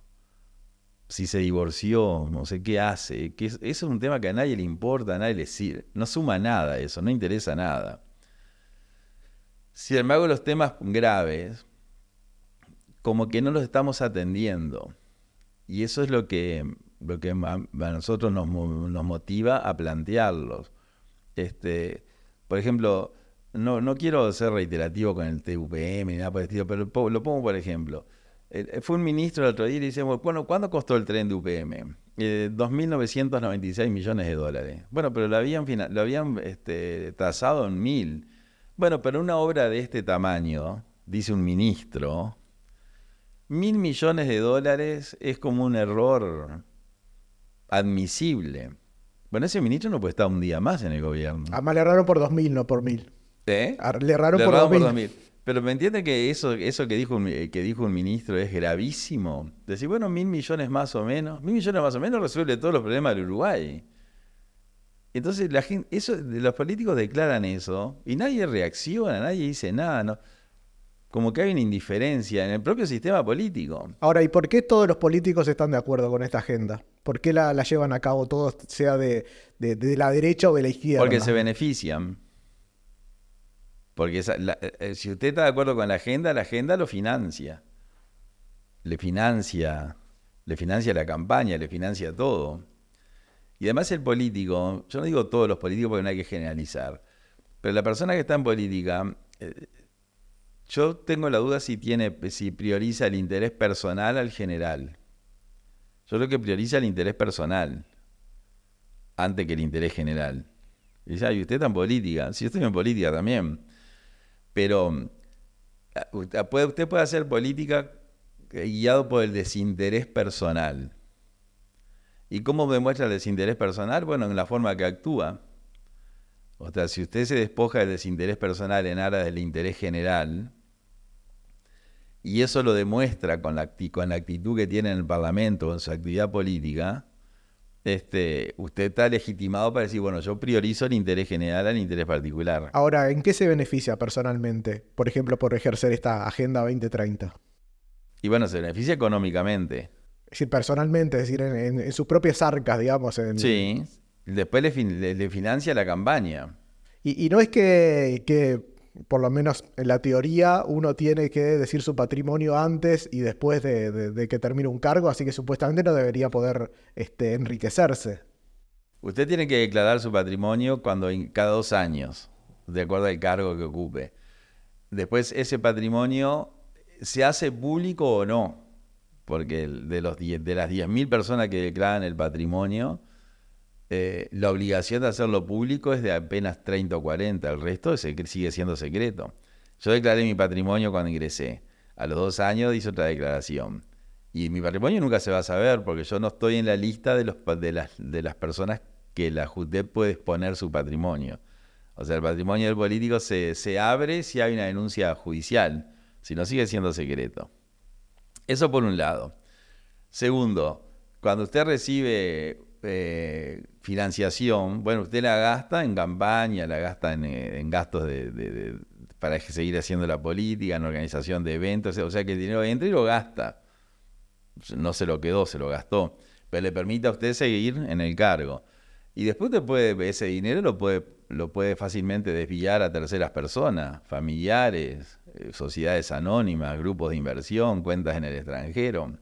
si se divorció, no sé qué hace, eso es un tema que a nadie le importa, a nadie le sirve, no suma nada eso, no interesa nada. Sin embargo, los temas graves, como que no los estamos atendiendo. Y eso es lo que a nosotros nos motiva a plantearlos. Por ejemplo, no quiero ser reiterativo con el TUPM ni nada por el estilo, pero lo pongo por ejemplo. Fue un ministro el otro día y le dice, bueno, ¿cuánto costó el tren de UPM? 2.996 millones de dólares. Bueno, pero lo habían tasado en 1.000. Bueno, pero una obra de este tamaño, dice un ministro, 1.000 millones de dólares es como un error admisible. Bueno, ese ministro no puede estar un día más en el gobierno. Además le erraron por 2.000, no por 1.000. ¿Eh? Le erraron por 2.000. Pero me entiende que eso que dijo un ministro es gravísimo. Decir, bueno, 1.000 millones más o menos. 1.000 millones más o menos resuelve todos los problemas del Uruguay. Entonces los políticos declaran eso y nadie reacciona, nadie dice nada, ¿no? Como que hay una indiferencia en el propio sistema político. Ahora, ¿y por qué todos los políticos están de acuerdo con esta agenda? ¿Por qué la llevan a cabo todos, sea de la derecha o de la izquierda? Porque se benefician. Porque si usted está de acuerdo con la agenda lo financia. Le financia la campaña, le financia todo. Y además el político, yo no digo todos los políticos porque no hay que generalizar, pero la persona que está en política... yo tengo la duda si prioriza el interés personal al general. Yo creo que prioriza el interés personal antes que el interés general. Y dice, ¿y usted está en política? Sí, yo estoy en política también. Pero usted puede hacer política guiado por el desinterés personal. ¿Y cómo demuestra el desinterés personal? Bueno, en la forma que actúa. O sea, si usted se despoja del desinterés personal en aras del interés general, y eso lo demuestra con la actitud que tiene en el Parlamento, en su actividad política, usted está legitimado para decir, bueno, yo priorizo el interés general al interés particular. Ahora, ¿en qué se beneficia personalmente, por ejemplo, por ejercer esta Agenda 2030? Y bueno, se beneficia económicamente. Es decir, personalmente, es decir, en sus propias arcas, digamos. Sí, después le financia la campaña. Y no es que, por lo menos en la teoría, uno tiene que decir su patrimonio antes y después de que termine un cargo, así que supuestamente no debería poder enriquecerse. Usted tiene que declarar su patrimonio cada 2 años, de acuerdo al cargo que ocupe. Después ese patrimonio se hace público o no, porque de las 10.000 personas que declaran el patrimonio, la obligación de hacerlo público es de apenas 30 o 40, el resto sigue siendo secreto. Yo declaré mi patrimonio cuando ingresé. A los 2 años hice otra declaración. Y mi patrimonio nunca se va a saber porque yo no estoy en la lista de las personas que la JUTEP puede exponer su patrimonio. O sea, el patrimonio del político se abre si hay una denuncia judicial, si no sigue siendo secreto. Eso por un lado. Segundo, cuando usted recibe financiación, bueno, usted la gasta en campaña, la gasta en gastos para seguir haciendo la política, en organización de eventos, o sea que el dinero entra y lo gasta. No se lo quedó, se lo gastó, pero le permite a usted seguir en el cargo. Y después ese dinero lo puede fácilmente desviar a terceras personas, familiares, sociedades anónimas, grupos de inversión, cuentas en el extranjero.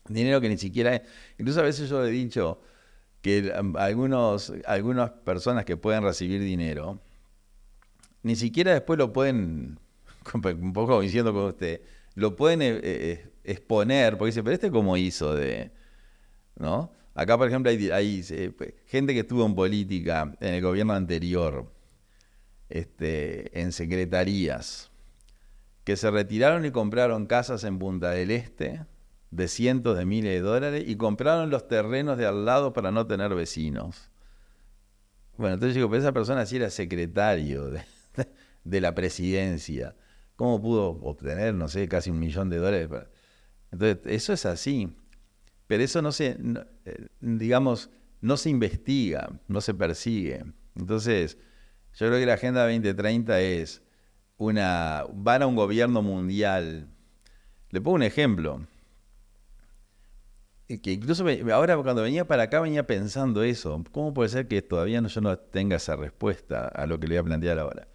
Dinero que ni siquiera... Incluso a veces yo he dicho que algunas personas que pueden recibir dinero, ni siquiera después lo pueden, un poco diciendo con usted, lo pueden exponer, porque dice, pero ¿cómo hizo ¿no? Acá, por ejemplo, hay gente que estuvo en política en el gobierno anterior, en secretarías, que se retiraron y compraron casas en Punta del Este de cientos de miles de dólares y compraron los terrenos de al lado para no tener vecinos. Bueno, entonces digo, pero esa persona sí era secretario de la presidencia. ¿Cómo pudo obtener, no sé, casi $1 millón de dólares? Entonces, eso es así. Pero eso digamos, no se investiga, no se persigue. Entonces, yo creo que la Agenda 2030 es van a un gobierno mundial. Le pongo un ejemplo, que incluso ahora cuando venía para acá venía pensando eso. ¿Cómo puede ser que todavía yo no tenga esa respuesta a lo que le voy a plantear ahora?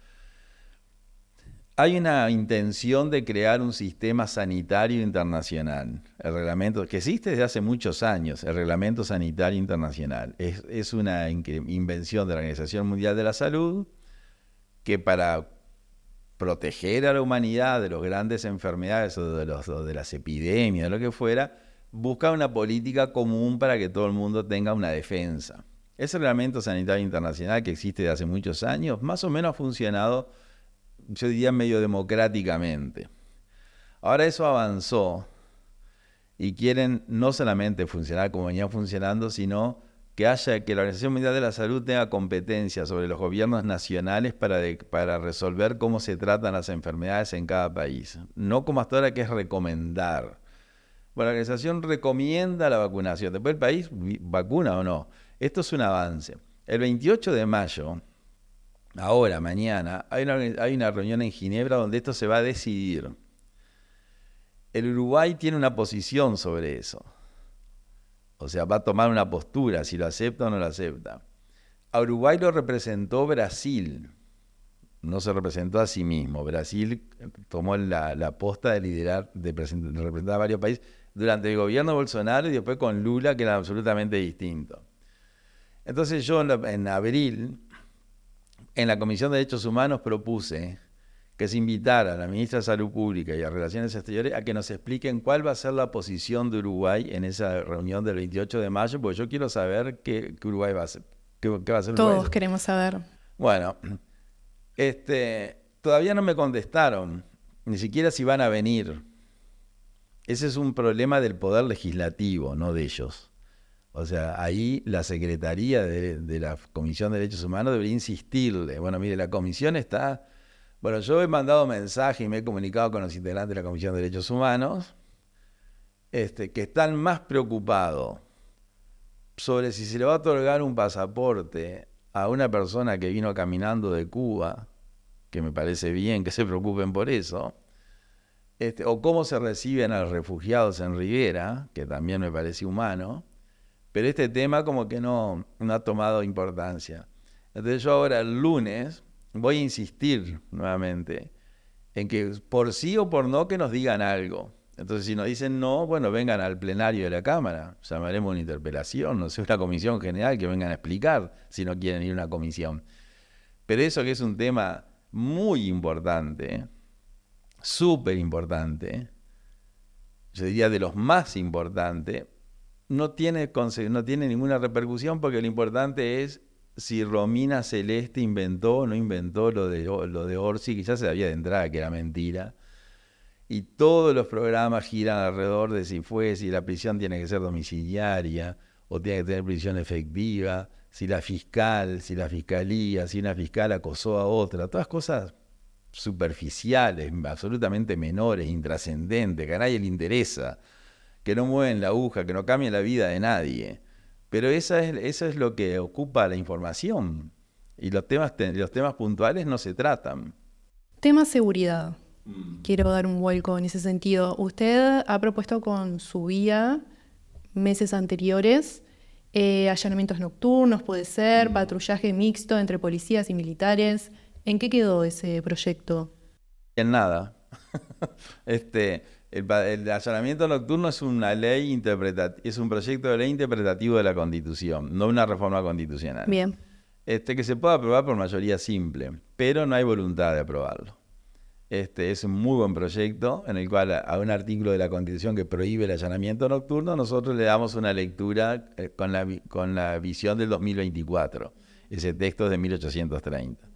Hay una intención de crear un sistema sanitario internacional. El reglamento, que existe desde hace muchos años, el Reglamento Sanitario Internacional. Es una invención de la Organización Mundial de la Salud que para proteger a la humanidad de las grandes enfermedades o de las epidemias, de lo que fuera, busca una política común para que todo el mundo tenga una defensa. Ese Reglamento Sanitario Internacional que existe desde hace muchos años, más o menos ha funcionado, yo diría, medio democráticamente. Ahora eso avanzó y quieren no solamente funcionar como venía funcionando, sino que la Organización Mundial de la Salud tenga competencia sobre los gobiernos nacionales para resolver cómo se tratan las enfermedades en cada país. No como hasta ahora, que es recomendar. Bueno, la organización recomienda la vacunación. Después el país vacuna o no. Esto es un avance. El 28 de mayo, ahora, mañana, hay una reunión en Ginebra donde esto se va a decidir. El Uruguay tiene una posición sobre eso. O sea, va a tomar una postura, si lo acepta o no lo acepta. A Uruguay lo representó Brasil, no se representó a sí mismo. Brasil tomó la posta de liderar, de representar a varios países durante el gobierno de Bolsonaro y después con Lula, que era absolutamente distinto. Entonces yo en abril, en la Comisión de Derechos Humanos, propuse que se invitara a la ministra de Salud Pública y a Relaciones Exteriores a que nos expliquen cuál va a ser la posición de Uruguay en esa reunión del 28 de mayo, porque yo quiero saber qué Uruguay va a hacer. ¿Qué va a hacer Uruguay? Todos queremos saber. Bueno, todavía no me contestaron, ni siquiera si van a venir. Ese es un problema del poder legislativo, no de ellos. O sea, ahí la Secretaría de la Comisión de Derechos Humanos debería insistirle. Bueno, mire, la comisión está... Bueno, yo he mandado mensaje y me he comunicado con los integrantes de la Comisión de Derechos Humanos, que están más preocupados sobre si se le va a otorgar un pasaporte a una persona que vino caminando de Cuba, que me parece bien que se preocupen por eso, o cómo se reciben a los refugiados en Rivera, que también me parece humano, pero este tema como que no ha tomado importancia. Entonces yo ahora el lunes voy a insistir nuevamente en que por sí o por no que nos digan algo. Entonces si nos dicen no, bueno, vengan al plenario de la Cámara, llamaremos una interpelación, no sé, una comisión general que vengan a explicar si no quieren ir a una comisión. Pero eso que es un tema muy importante, súper importante, yo diría de los más importantes, no tiene ninguna repercusión, porque lo importante es si Romina Celeste inventó o no inventó lo de Orsi, que ya se sabía de entrada que era mentira. Y todos los programas giran alrededor de si la prisión tiene que ser domiciliaria o tiene que tener prisión efectiva, si la fiscalía, si una fiscal acosó a otra, todas cosas superficiales, absolutamente menores, intrascendentes, que a nadie le interesa, que no mueven la aguja, que no cambian la vida de nadie. Pero eso es lo que ocupa la información. Y los temas puntuales no se tratan. Tema seguridad. Quiero dar un vuelco en ese sentido. Usted ha propuesto con su guía meses anteriores allanamientos nocturnos, puede ser, patrullaje mixto entre policías y militares. ¿En qué quedó ese proyecto? En nada. El allanamiento nocturno es una ley es un proyecto de ley interpretativo de la Constitución, no una reforma constitucional. Bien. Que se puede aprobar por mayoría simple, pero no hay voluntad de aprobarlo. Es un muy buen proyecto en el cual a un artículo de la Constitución que prohíbe el allanamiento nocturno, nosotros le damos una lectura con la visión del 2024. Ese texto es de 1830.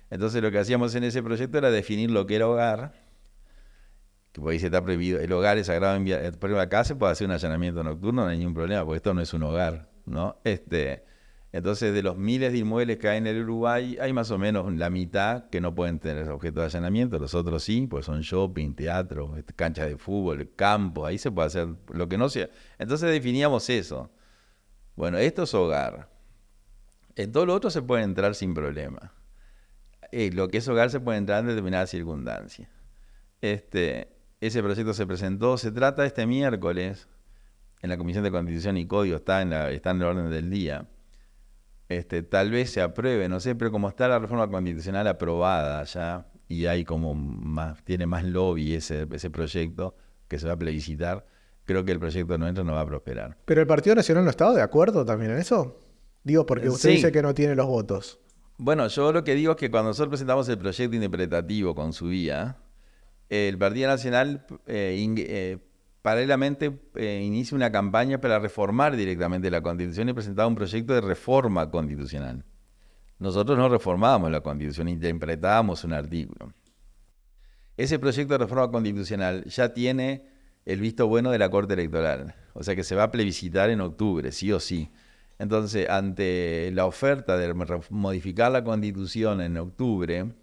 Entonces lo que hacíamos en ese proyecto era definir lo que era hogar, que por ahí se está prohibido. El hogar es sagrado. Pero acá se puede hacer un allanamiento nocturno, no hay ningún problema, porque esto no es un hogar, ¿no? Entonces, de los miles de inmuebles que hay en el Uruguay, hay más o menos la mitad que no pueden tener objeto de allanamiento, los otros sí, pues son shopping, teatro, canchas de fútbol, campo, ahí se puede hacer lo que no sea. Entonces definíamos eso. Bueno, esto es hogar. En todo lo otro se puede entrar sin problema. Lo que es hogar se puede entrar en determinadas circunstancias. Ese proyecto se presentó, se trata este miércoles en la Comisión de Constitución y Código, está en el orden del día. Tal vez se apruebe, no sé, pero como está la reforma constitucional aprobada ya, y hay tiene más lobby ese proyecto que se va a plebiscitar, creo que el proyecto nuestro no va a prosperar. ¿Pero el Partido Nacional no estaba de acuerdo también en eso? Digo, porque usted Sí. dice que no tiene los votos. Bueno, yo lo que digo es que cuando nosotros presentamos el proyecto interpretativo con su vía, el Partido Nacional paralelamente inicia una campaña para reformar directamente la Constitución y presentaba un proyecto de reforma constitucional. Nosotros no reformábamos la Constitución, interpretábamos un artículo. Ese proyecto de reforma constitucional ya tiene el visto bueno de la Corte Electoral, o sea que se va a plebiscitar en octubre, sí o sí. Entonces, ante la oferta de modificar la Constitución en octubre,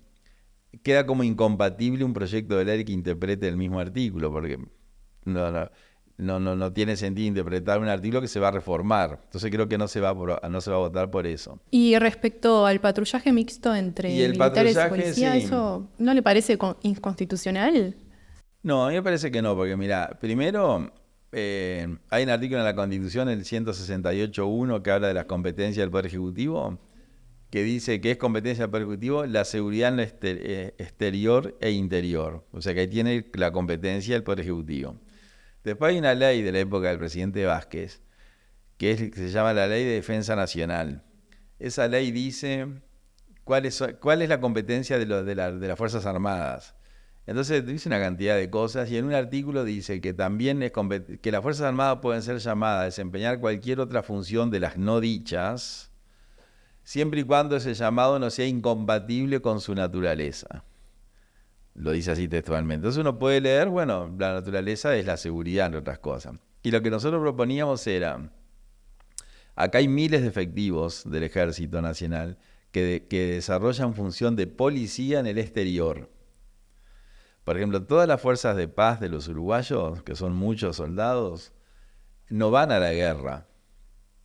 queda como incompatible un proyecto de ley que interprete el mismo artículo, porque no tiene sentido interpretar un artículo que se va a reformar. Entonces creo que no se va a votar por eso. Y respecto al patrullaje mixto entre Y el militares y patrullaje, policía, sí. ¿eso no le parece inconstitucional? No, a mí me parece que no, porque mira, primero hay un artículo en la Constitución, el 168.1, que habla de las competencias del Poder Ejecutivo, que dice que es competencia del Poder Ejecutivo la seguridad en lo exterior e interior. O sea que ahí tiene la competencia del Poder Ejecutivo. Después hay una ley de la época del presidente Vázquez, que se llama la Ley de Defensa Nacional. Esa ley dice cuál es la competencia de las Fuerzas Armadas. Entonces dice una cantidad de cosas y en un artículo dice que también que las Fuerzas Armadas pueden ser llamadas a desempeñar cualquier otra función de las no dichas, siempre y cuando ese llamado no sea incompatible con su naturaleza. Lo dice así textualmente. Entonces uno puede leer, bueno, la naturaleza es la seguridad, entre otras cosas. Y lo que nosotros proponíamos era, acá hay miles de efectivos del Ejército Nacional que desarrollan función de policía en el exterior. Por ejemplo, todas las fuerzas de paz de los uruguayos, que son muchos soldados, no van a la guerra.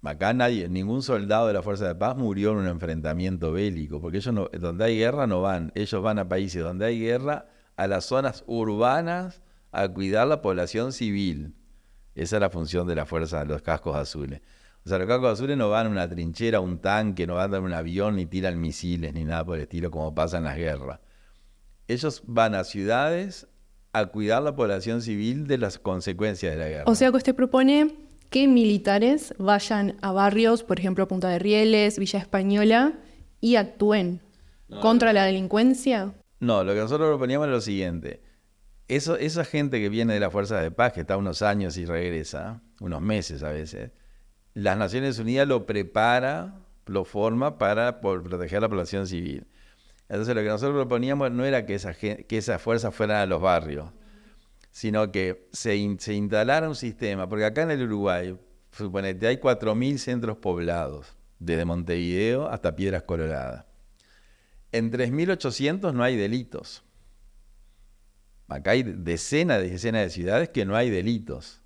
Acá ningún soldado de la Fuerza de Paz murió en un enfrentamiento bélico, porque ellos donde hay guerra no van. Ellos van a países donde hay guerra, a las zonas urbanas, a cuidar la población civil. Esa es la función de la fuerza de los cascos azules. O sea, los cascos azules no van a una trinchera, a un tanque, no van a un avión, ni tiran misiles, ni nada por el estilo, como pasa en las guerras. Ellos van a ciudades a cuidar la población civil de las consecuencias de la guerra. O sea que usted propone que militares vayan a barrios, por ejemplo, Punta de Rieles, Villa Española, y actúen contra la delincuencia. No, lo que nosotros proponíamos es lo siguiente. Esa gente que viene de las fuerzas de paz, que está unos años y regresa, unos meses a veces, las Naciones Unidas lo forma para proteger a la población civil. Entonces lo que nosotros proponíamos no era que esas fuerzas fueran a los barrios, sino que se instalara un sistema, porque acá en el Uruguay, suponete, hay 4.000 centros poblados, desde Montevideo hasta Piedras Coloradas. En 3.800 no hay delitos. Acá hay decenas de ciudades que no hay delitos.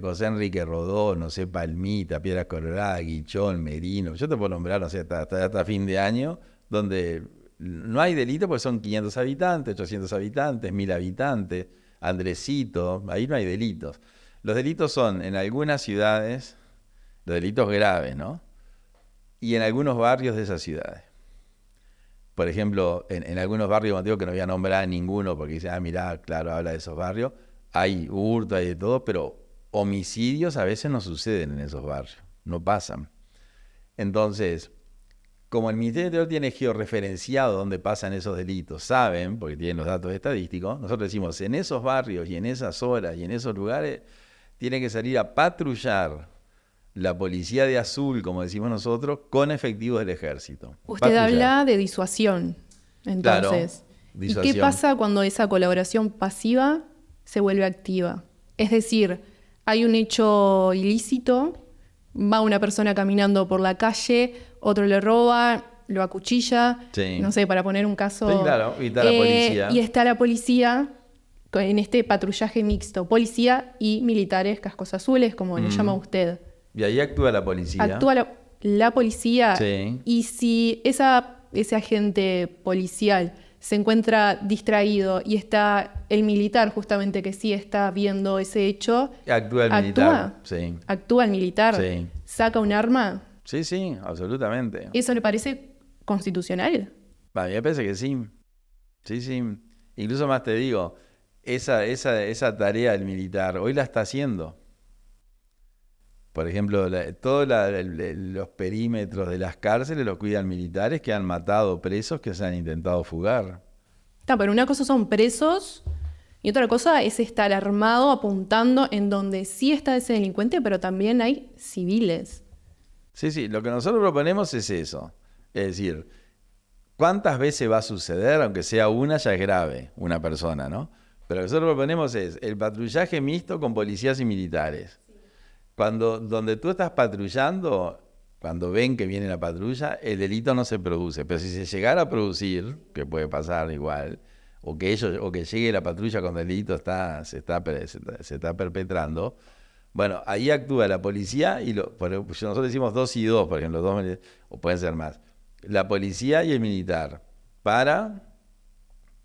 José Enrique Rodó, no sé, Palmita, Piedras Coloradas, Guichón, Merino, yo te puedo nombrar, no sé, hasta fin de año, donde no hay delito porque son 500 habitantes, 800 habitantes, 1.000 habitantes, Andresito, ahí no hay delitos. Los delitos son en algunas ciudades, los delitos graves, ¿no? Y en algunos barrios de esas ciudades. Por ejemplo, en algunos barrios, digo que no voy a nombrar ninguno porque dice, mirá, claro, habla de esos barrios, hay hurto, hay de todo, pero homicidios a veces no suceden en esos barrios, no pasan. Entonces, como el Ministerio del Interior tiene georreferenciado dónde pasan esos delitos, saben, porque tienen los datos estadísticos, nosotros decimos, en esos barrios y en esas horas y en esos lugares, tiene que salir a patrullar la policía de azul, como decimos nosotros, con efectivos del ejército. Usted habla de disuasión, entonces. Claro, disuasión. ¿Y qué pasa cuando esa colaboración pasiva se vuelve activa? Es decir, hay un hecho ilícito, va una persona caminando por la calle, otro le roba, lo acuchilla, sí. No sé, para poner un caso. Sí, claro, y está la policía. Y está la policía en este patrullaje mixto, policía y militares cascos azules, como le llama usted. Y ahí actúa la policía. Actúa la policía. Sí. Y si ese agente policial se encuentra distraído y está el militar justamente que sí está viendo ese hecho, Actúa el militar. Sí. Actúa el militar, Sí. saca un arma. Sí, absolutamente. ¿Eso le parece constitucional? A mí me parece que sí. Sí. Incluso más te digo, esa tarea del militar hoy la está haciendo. Por ejemplo, todos los perímetros de las cárceles los cuidan militares que han matado presos que se han intentado fugar. Pero una cosa son presos y otra cosa es estar armado apuntando en donde sí está ese delincuente, pero también hay civiles. Sí, lo que nosotros proponemos es eso. Es decir, ¿cuántas veces va a suceder? Aunque sea una, ya es grave, una persona, ¿no? Pero lo que nosotros proponemos es el patrullaje mixto con policías y militares. Donde tú estás patrullando, cuando ven que viene la patrulla, el delito no se produce. Pero si se llegara a producir, que puede pasar igual, o que llegue la patrulla cuando el delito se está perpetrando, bueno, ahí actúa la policía y nosotros decimos 2 y 2, por ejemplo, 2, o pueden ser más. La policía y el militar, para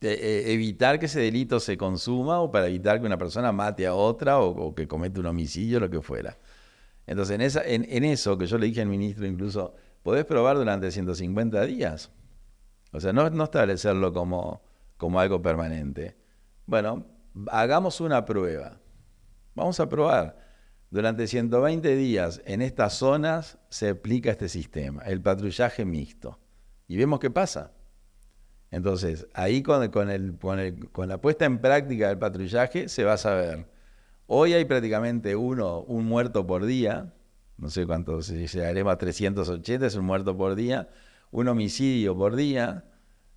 evitar que ese delito se consuma o para evitar que una persona mate a otra o que cometa un homicidio, lo que fuera. Entonces, en eso, que yo le dije al ministro incluso, podés probar durante 150 días. O sea, no establecerlo como algo permanente. Bueno, hagamos una prueba. Vamos a probar. Durante 120 días en estas zonas se aplica este sistema, el patrullaje mixto. Y vemos qué pasa. Entonces, ahí con la puesta en práctica del patrullaje se va a saber. Hoy hay prácticamente un muerto por día, no sé cuánto, si llegaremos a 380, es un muerto por día, un homicidio por día,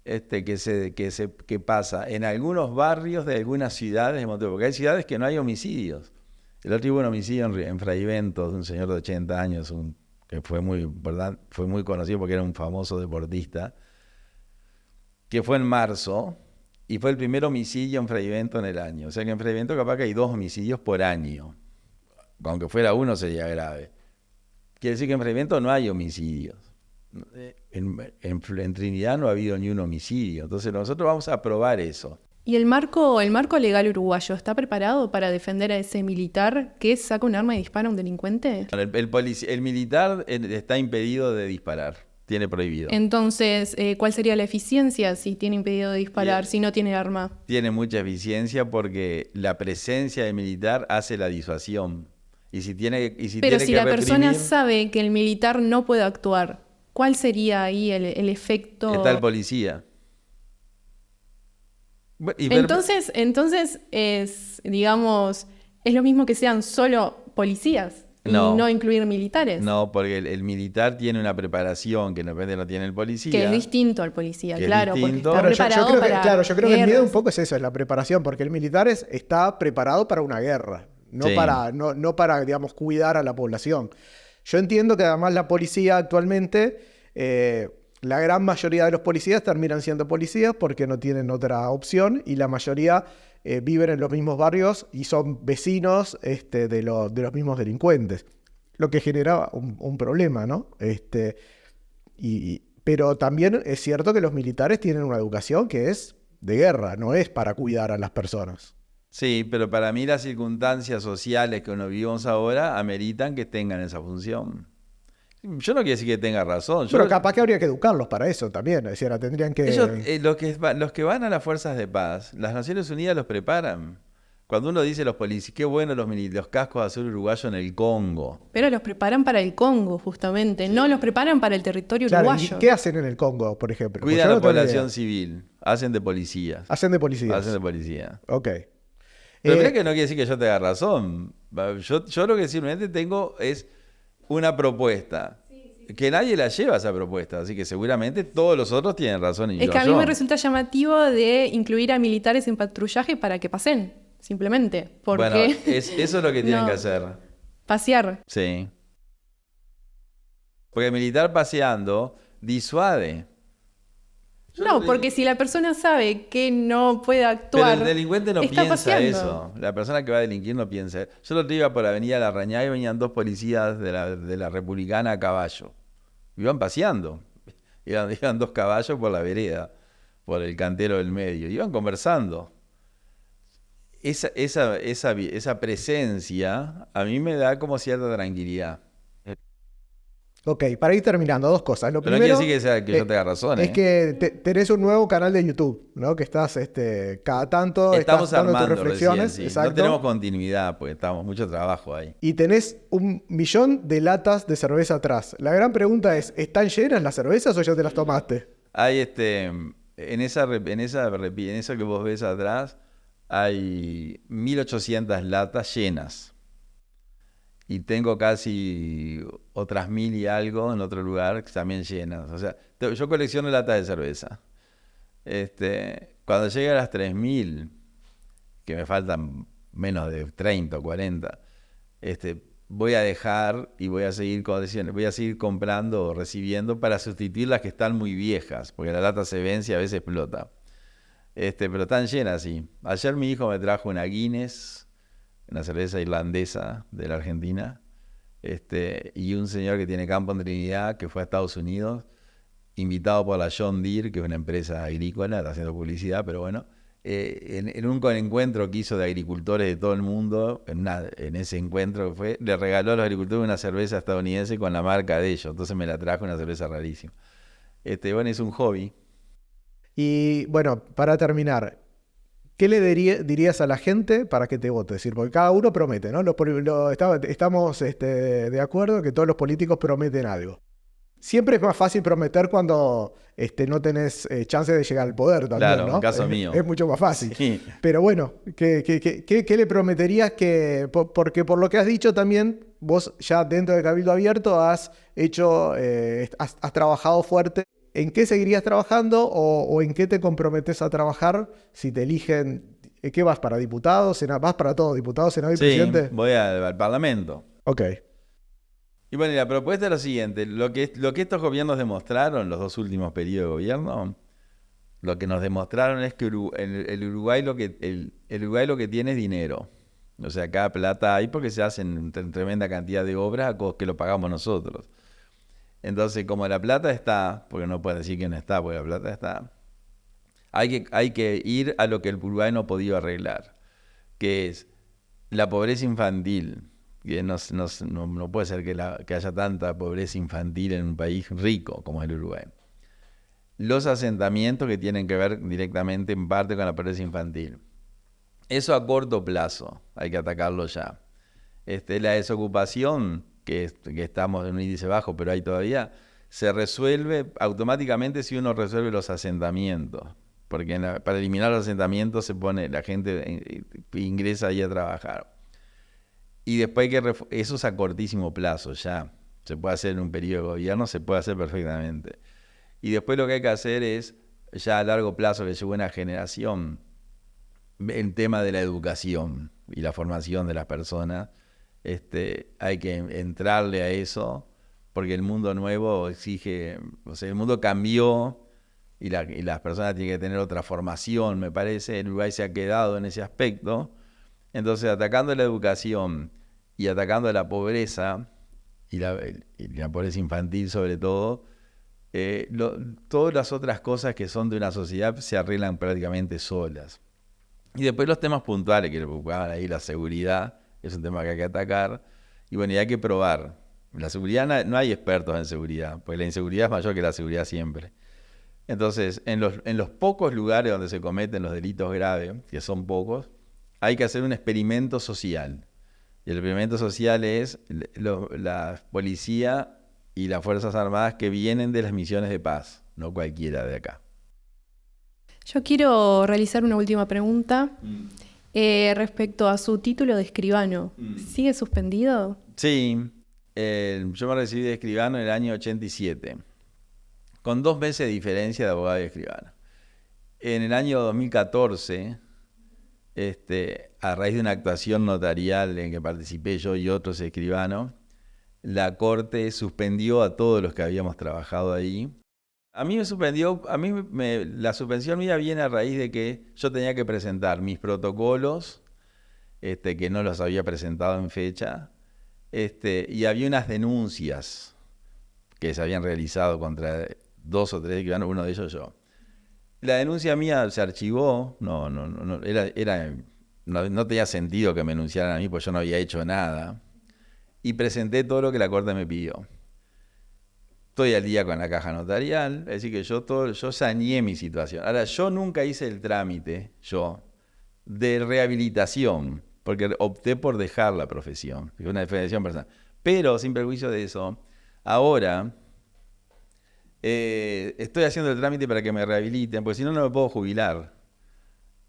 que pasa en algunos barrios de algunas ciudades de Montevideo, porque hay ciudades que no hay homicidios. El otro día hubo un homicidio en Fraiventos de un señor de 80 años, que fue muy conocido porque era un famoso deportista, que fue en marzo, y fue el primer homicidio en Fraiventos en el año. O sea que en Fraiventos capaz que hay 2 homicidios por año. Aunque fuera uno sería grave. Quiere decir que en Fraiventos no hay homicidios. En Trinidad no ha habido ni un homicidio. Entonces nosotros vamos a probar eso. ¿Y el marco legal uruguayo está preparado para defender a ese militar que saca un arma y dispara a un delincuente? El militar está impedido de disparar. Tiene prohibido. Entonces, ¿cuál sería la eficiencia si tiene impedido de disparar, si no tiene arma? Tiene mucha eficiencia porque la presencia del militar hace la disuasión. Pero si la persona sabe que el militar no puede actuar, ¿cuál sería ahí el efecto? Está el policía. Entonces es lo mismo que sean solo policías. Y no incluir militares. No, porque el militar tiene una preparación que de repente no tiene el policía. Que es distinto al policía, claro. Porque está preparado yo creo que el miedo un poco es eso, es la preparación, porque el militar está preparado para una guerra, no para, digamos, cuidar a la población. Yo entiendo que además la policía actualmente, la gran mayoría de los policías terminan siendo policías porque no tienen otra opción y la mayoría viven en los mismos barrios y son vecinos de los mismos delincuentes, lo que genera un problema, ¿no? Pero también es cierto que los militares tienen una educación que es de guerra, no es para cuidar a las personas. Sí, pero para mí las circunstancias sociales que nos vivimos ahora ameritan que tengan esa función. Yo no quiero decir que tenga razón. Pero capaz que habría que educarlos para eso también. Es decir, tendrían que... Ellos, los que van a las fuerzas de paz, las Naciones Unidas los preparan. Cuando uno dice los policías, qué bueno los cascos de azul uruguayo en el Congo. Pero los preparan para el Congo, justamente. No los preparan para el territorio uruguayo. ¿Y qué hacen en el Congo, por ejemplo? Cuidan a la población civil. Hacen de policías. Hacen de policías. Hacen de policía. Ok. Pero mira que no quiere decir que yo tenga razón. Yo lo que simplemente tengo es una propuesta. Que nadie la lleva esa propuesta, así que seguramente todos los otros tienen razón. Es que a mí me resulta llamativo de incluir a militares en patrullaje para que pasen, simplemente. Porque bueno, eso es lo que tienen que hacer. Pasear. Sí. Porque el militar paseando disuade. No, porque si la persona sabe que no puede actuar, pero el delincuente no está piensa paseando. eso. La persona que va a delinquir no piensa eso. Yo el otro día iba por Avenida Larrañaga y venían dos policías de la Republicana a caballo. Iban paseando. Iban dos caballos por la vereda, por el cantero del medio. Iban conversando. Esa presencia a mí me da como cierta tranquilidad. Ok, para ir terminando, dos cosas. Lo Pero no primero quiere decir que yo tenga razón, es que tenés un nuevo canal de YouTube, ¿no? Que estás cada tanto Estamos estás dando tus armando reflexiones. recién, sí. Exacto. No tenemos continuidad, porque estamos mucho trabajo ahí. Y tenés 1.000.000 de latas de cerveza atrás. La gran pregunta es, ¿están llenas las cervezas o ya te las tomaste? Hay en eso que vos ves atrás, hay 1800 latas llenas. Y tengo casi otras 1000 y algo en otro lugar también llenas. O sea, yo colecciono latas de cerveza. Cuando llegue a las 3000, que me faltan menos de 30 o 40, voy a dejar y voy a seguir comprando o recibiendo para sustituir las que están muy viejas, porque la lata se vence y a veces explota. Pero están llenas, sí. Ayer mi hijo me trajo una Guinness, una cerveza irlandesa de la Argentina, y un señor que tiene campo en Trinidad, que fue a Estados Unidos, invitado por la John Deere, que es una empresa agrícola, está haciendo publicidad, pero bueno, en un encuentro que hizo de agricultores de todo el mundo, en ese encuentro que fue, le regaló a los agricultores una cerveza estadounidense con la marca de ellos, entonces me la trajo, una cerveza rarísima. Bueno, es un hobby. Y bueno, para terminar, ¿qué le dirías a la gente para que te vote? Es decir, porque cada uno promete, ¿no? Estamos de acuerdo que todos los políticos prometen algo. Siempre es más fácil prometer cuando no tenés chance de llegar al poder también, Claro, ¿no? en caso mío. Es mucho más fácil. Sí. Pero bueno, ¿qué le prometerías porque por lo que has dicho también, vos ya dentro de Cabildo Abierto has trabajado fuerte. ¿En qué seguirías trabajando o en qué te comprometes a trabajar si te eligen? ¿Qué vas para diputado? ¿Vas para todo? ¿Diputado, senador y Sí, presidente? voy al Parlamento. Ok. Y bueno, y la propuesta es lo siguiente, lo que estos gobiernos demostraron, los dos últimos periodos de gobierno, lo que nos demostraron es que el Uruguay el Uruguay lo que tiene es dinero. O sea, acá plata hay porque se hacen tremenda cantidad de obras que lo pagamos nosotros. Entonces, como la plata está, porque no puedes decir que no está, porque la plata está, hay que ir a lo que el Uruguay no ha podido arreglar, que es la pobreza infantil. Que no puede ser que haya tanta pobreza infantil en un país rico como es el Uruguay. Los asentamientos que tienen que ver directamente en parte con la pobreza infantil. Eso a corto plazo, hay que atacarlo ya. La desocupación, que estamos en un índice bajo, pero hay todavía, se resuelve automáticamente si uno resuelve los asentamientos. Porque para eliminar los asentamientos la gente ingresa ahí a trabajar. Y después eso es a cortísimo plazo ya. Se puede hacer en un periodo de gobierno, se puede hacer perfectamente. Y después lo que hay que hacer es, ya a largo plazo, que llegue una generación, el tema de la educación y la formación de las personas. Hay que entrarle a eso, porque el mundo nuevo exige, o sea, el mundo cambió y las personas tienen que tener otra formación, me parece. El Uruguay se ha quedado en ese aspecto. Entonces, atacando la educación y atacando la pobreza, y la pobreza infantil sobre todo, todas las otras cosas que son de una sociedad se arreglan prácticamente solas. Y después los temas puntuales que le preocupaban ahí, la seguridad, es un tema que hay que atacar. Y bueno, y hay que probar. La seguridad, no hay expertos en seguridad, porque la inseguridad es mayor que la seguridad siempre. Entonces, en los pocos lugares donde se cometen los delitos graves, que son pocos, hay que hacer un experimento social. Y el experimento social es la policía y las Fuerzas Armadas que vienen de las misiones de paz, no cualquiera de acá. Yo quiero realizar una última pregunta respecto a su título de escribano. ¿Sigue suspendido? Sí, yo me recibí de escribano en el año 87, con 2 meses de diferencia de abogado y escribano. En el año 2014... a raíz de una actuación notarial en que participé yo y otros escribanos, la Corte suspendió a todos los que habíamos trabajado ahí A mí me suspendió, la suspensión mía viene a raíz de que yo tenía que presentar mis protocolos, que no los había presentado en fecha, y había unas denuncias que se habían realizado contra 2 o 3 escribanos, uno de ellos yo. La denuncia mía se archivó, no tenía sentido que me denunciaran a mí, porque yo no había hecho nada, y presenté todo lo que la Corte me pidió. Estoy al día con la caja notarial, es decir que yo saneé mi situación. Ahora, yo nunca hice el trámite, de rehabilitación, porque opté por dejar la profesión, es una definición personal. Pero, sin perjuicio de eso, ahora estoy haciendo el trámite para que me rehabiliten, porque si no, no me puedo jubilar.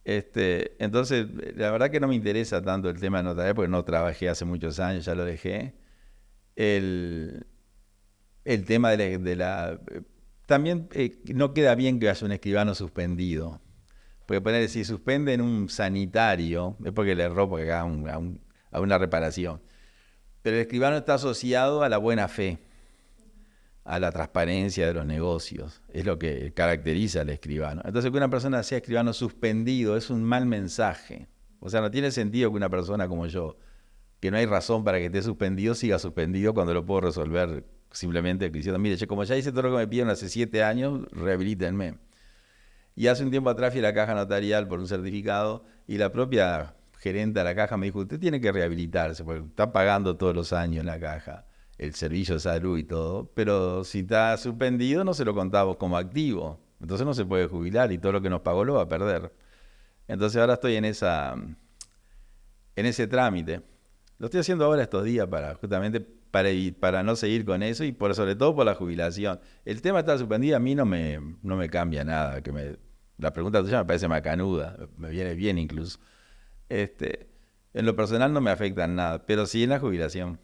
Entonces, la verdad que no me interesa tanto el tema de notarial, porque no trabajé hace muchos años, ya lo dejé. El tema también no queda bien que haya un escribano suspendido. Porque si suspenden un sanitario, es porque le erró porque haga a una reparación. Pero el escribano está asociado a la buena fe, a la transparencia de los negocios. Es lo que caracteriza al escribano. Entonces, que una persona sea escribano suspendido es un mal mensaje. O sea, no tiene sentido que una persona como yo, que no hay razón para que esté suspendido, siga suspendido cuando lo puedo resolver simplemente diciendo, mire, como ya hice todo lo que me pidieron hace 7 años, rehabilítenme. Y hace un tiempo atrás fui a la caja notarial por un certificado y la propia gerente de la caja me dijo, usted tiene que rehabilitarse, porque está pagando todos los años en la caja el servicio de salud y todo, pero si está suspendido no se lo contamos como activo, entonces no se puede jubilar y todo lo que nos pagó lo va a perder. Entonces ahora estoy en ese trámite. Lo estoy haciendo ahora estos días justamente para no seguir con eso y sobre todo por la jubilación. El tema de estar suspendido a mí no me cambia nada. La pregunta tuya me parece macanuda, me viene bien incluso. En lo personal no me afecta en nada, pero sí en la jubilación.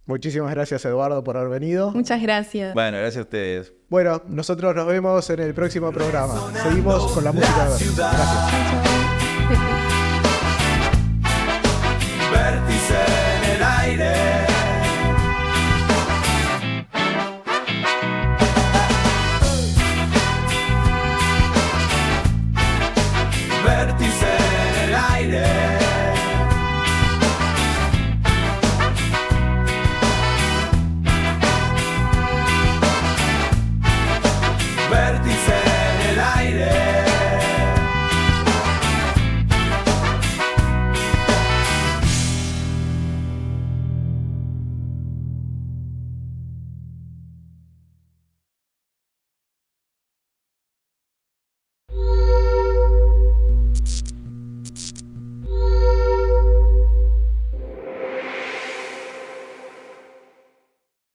Muchísimas gracias, Eduardo, por haber venido. Muchas gracias. Bueno, gracias a ustedes. Bueno, nosotros nos vemos en el próximo programa. Seguimos con la música de Vértice. Gracias. Vértice en el aire.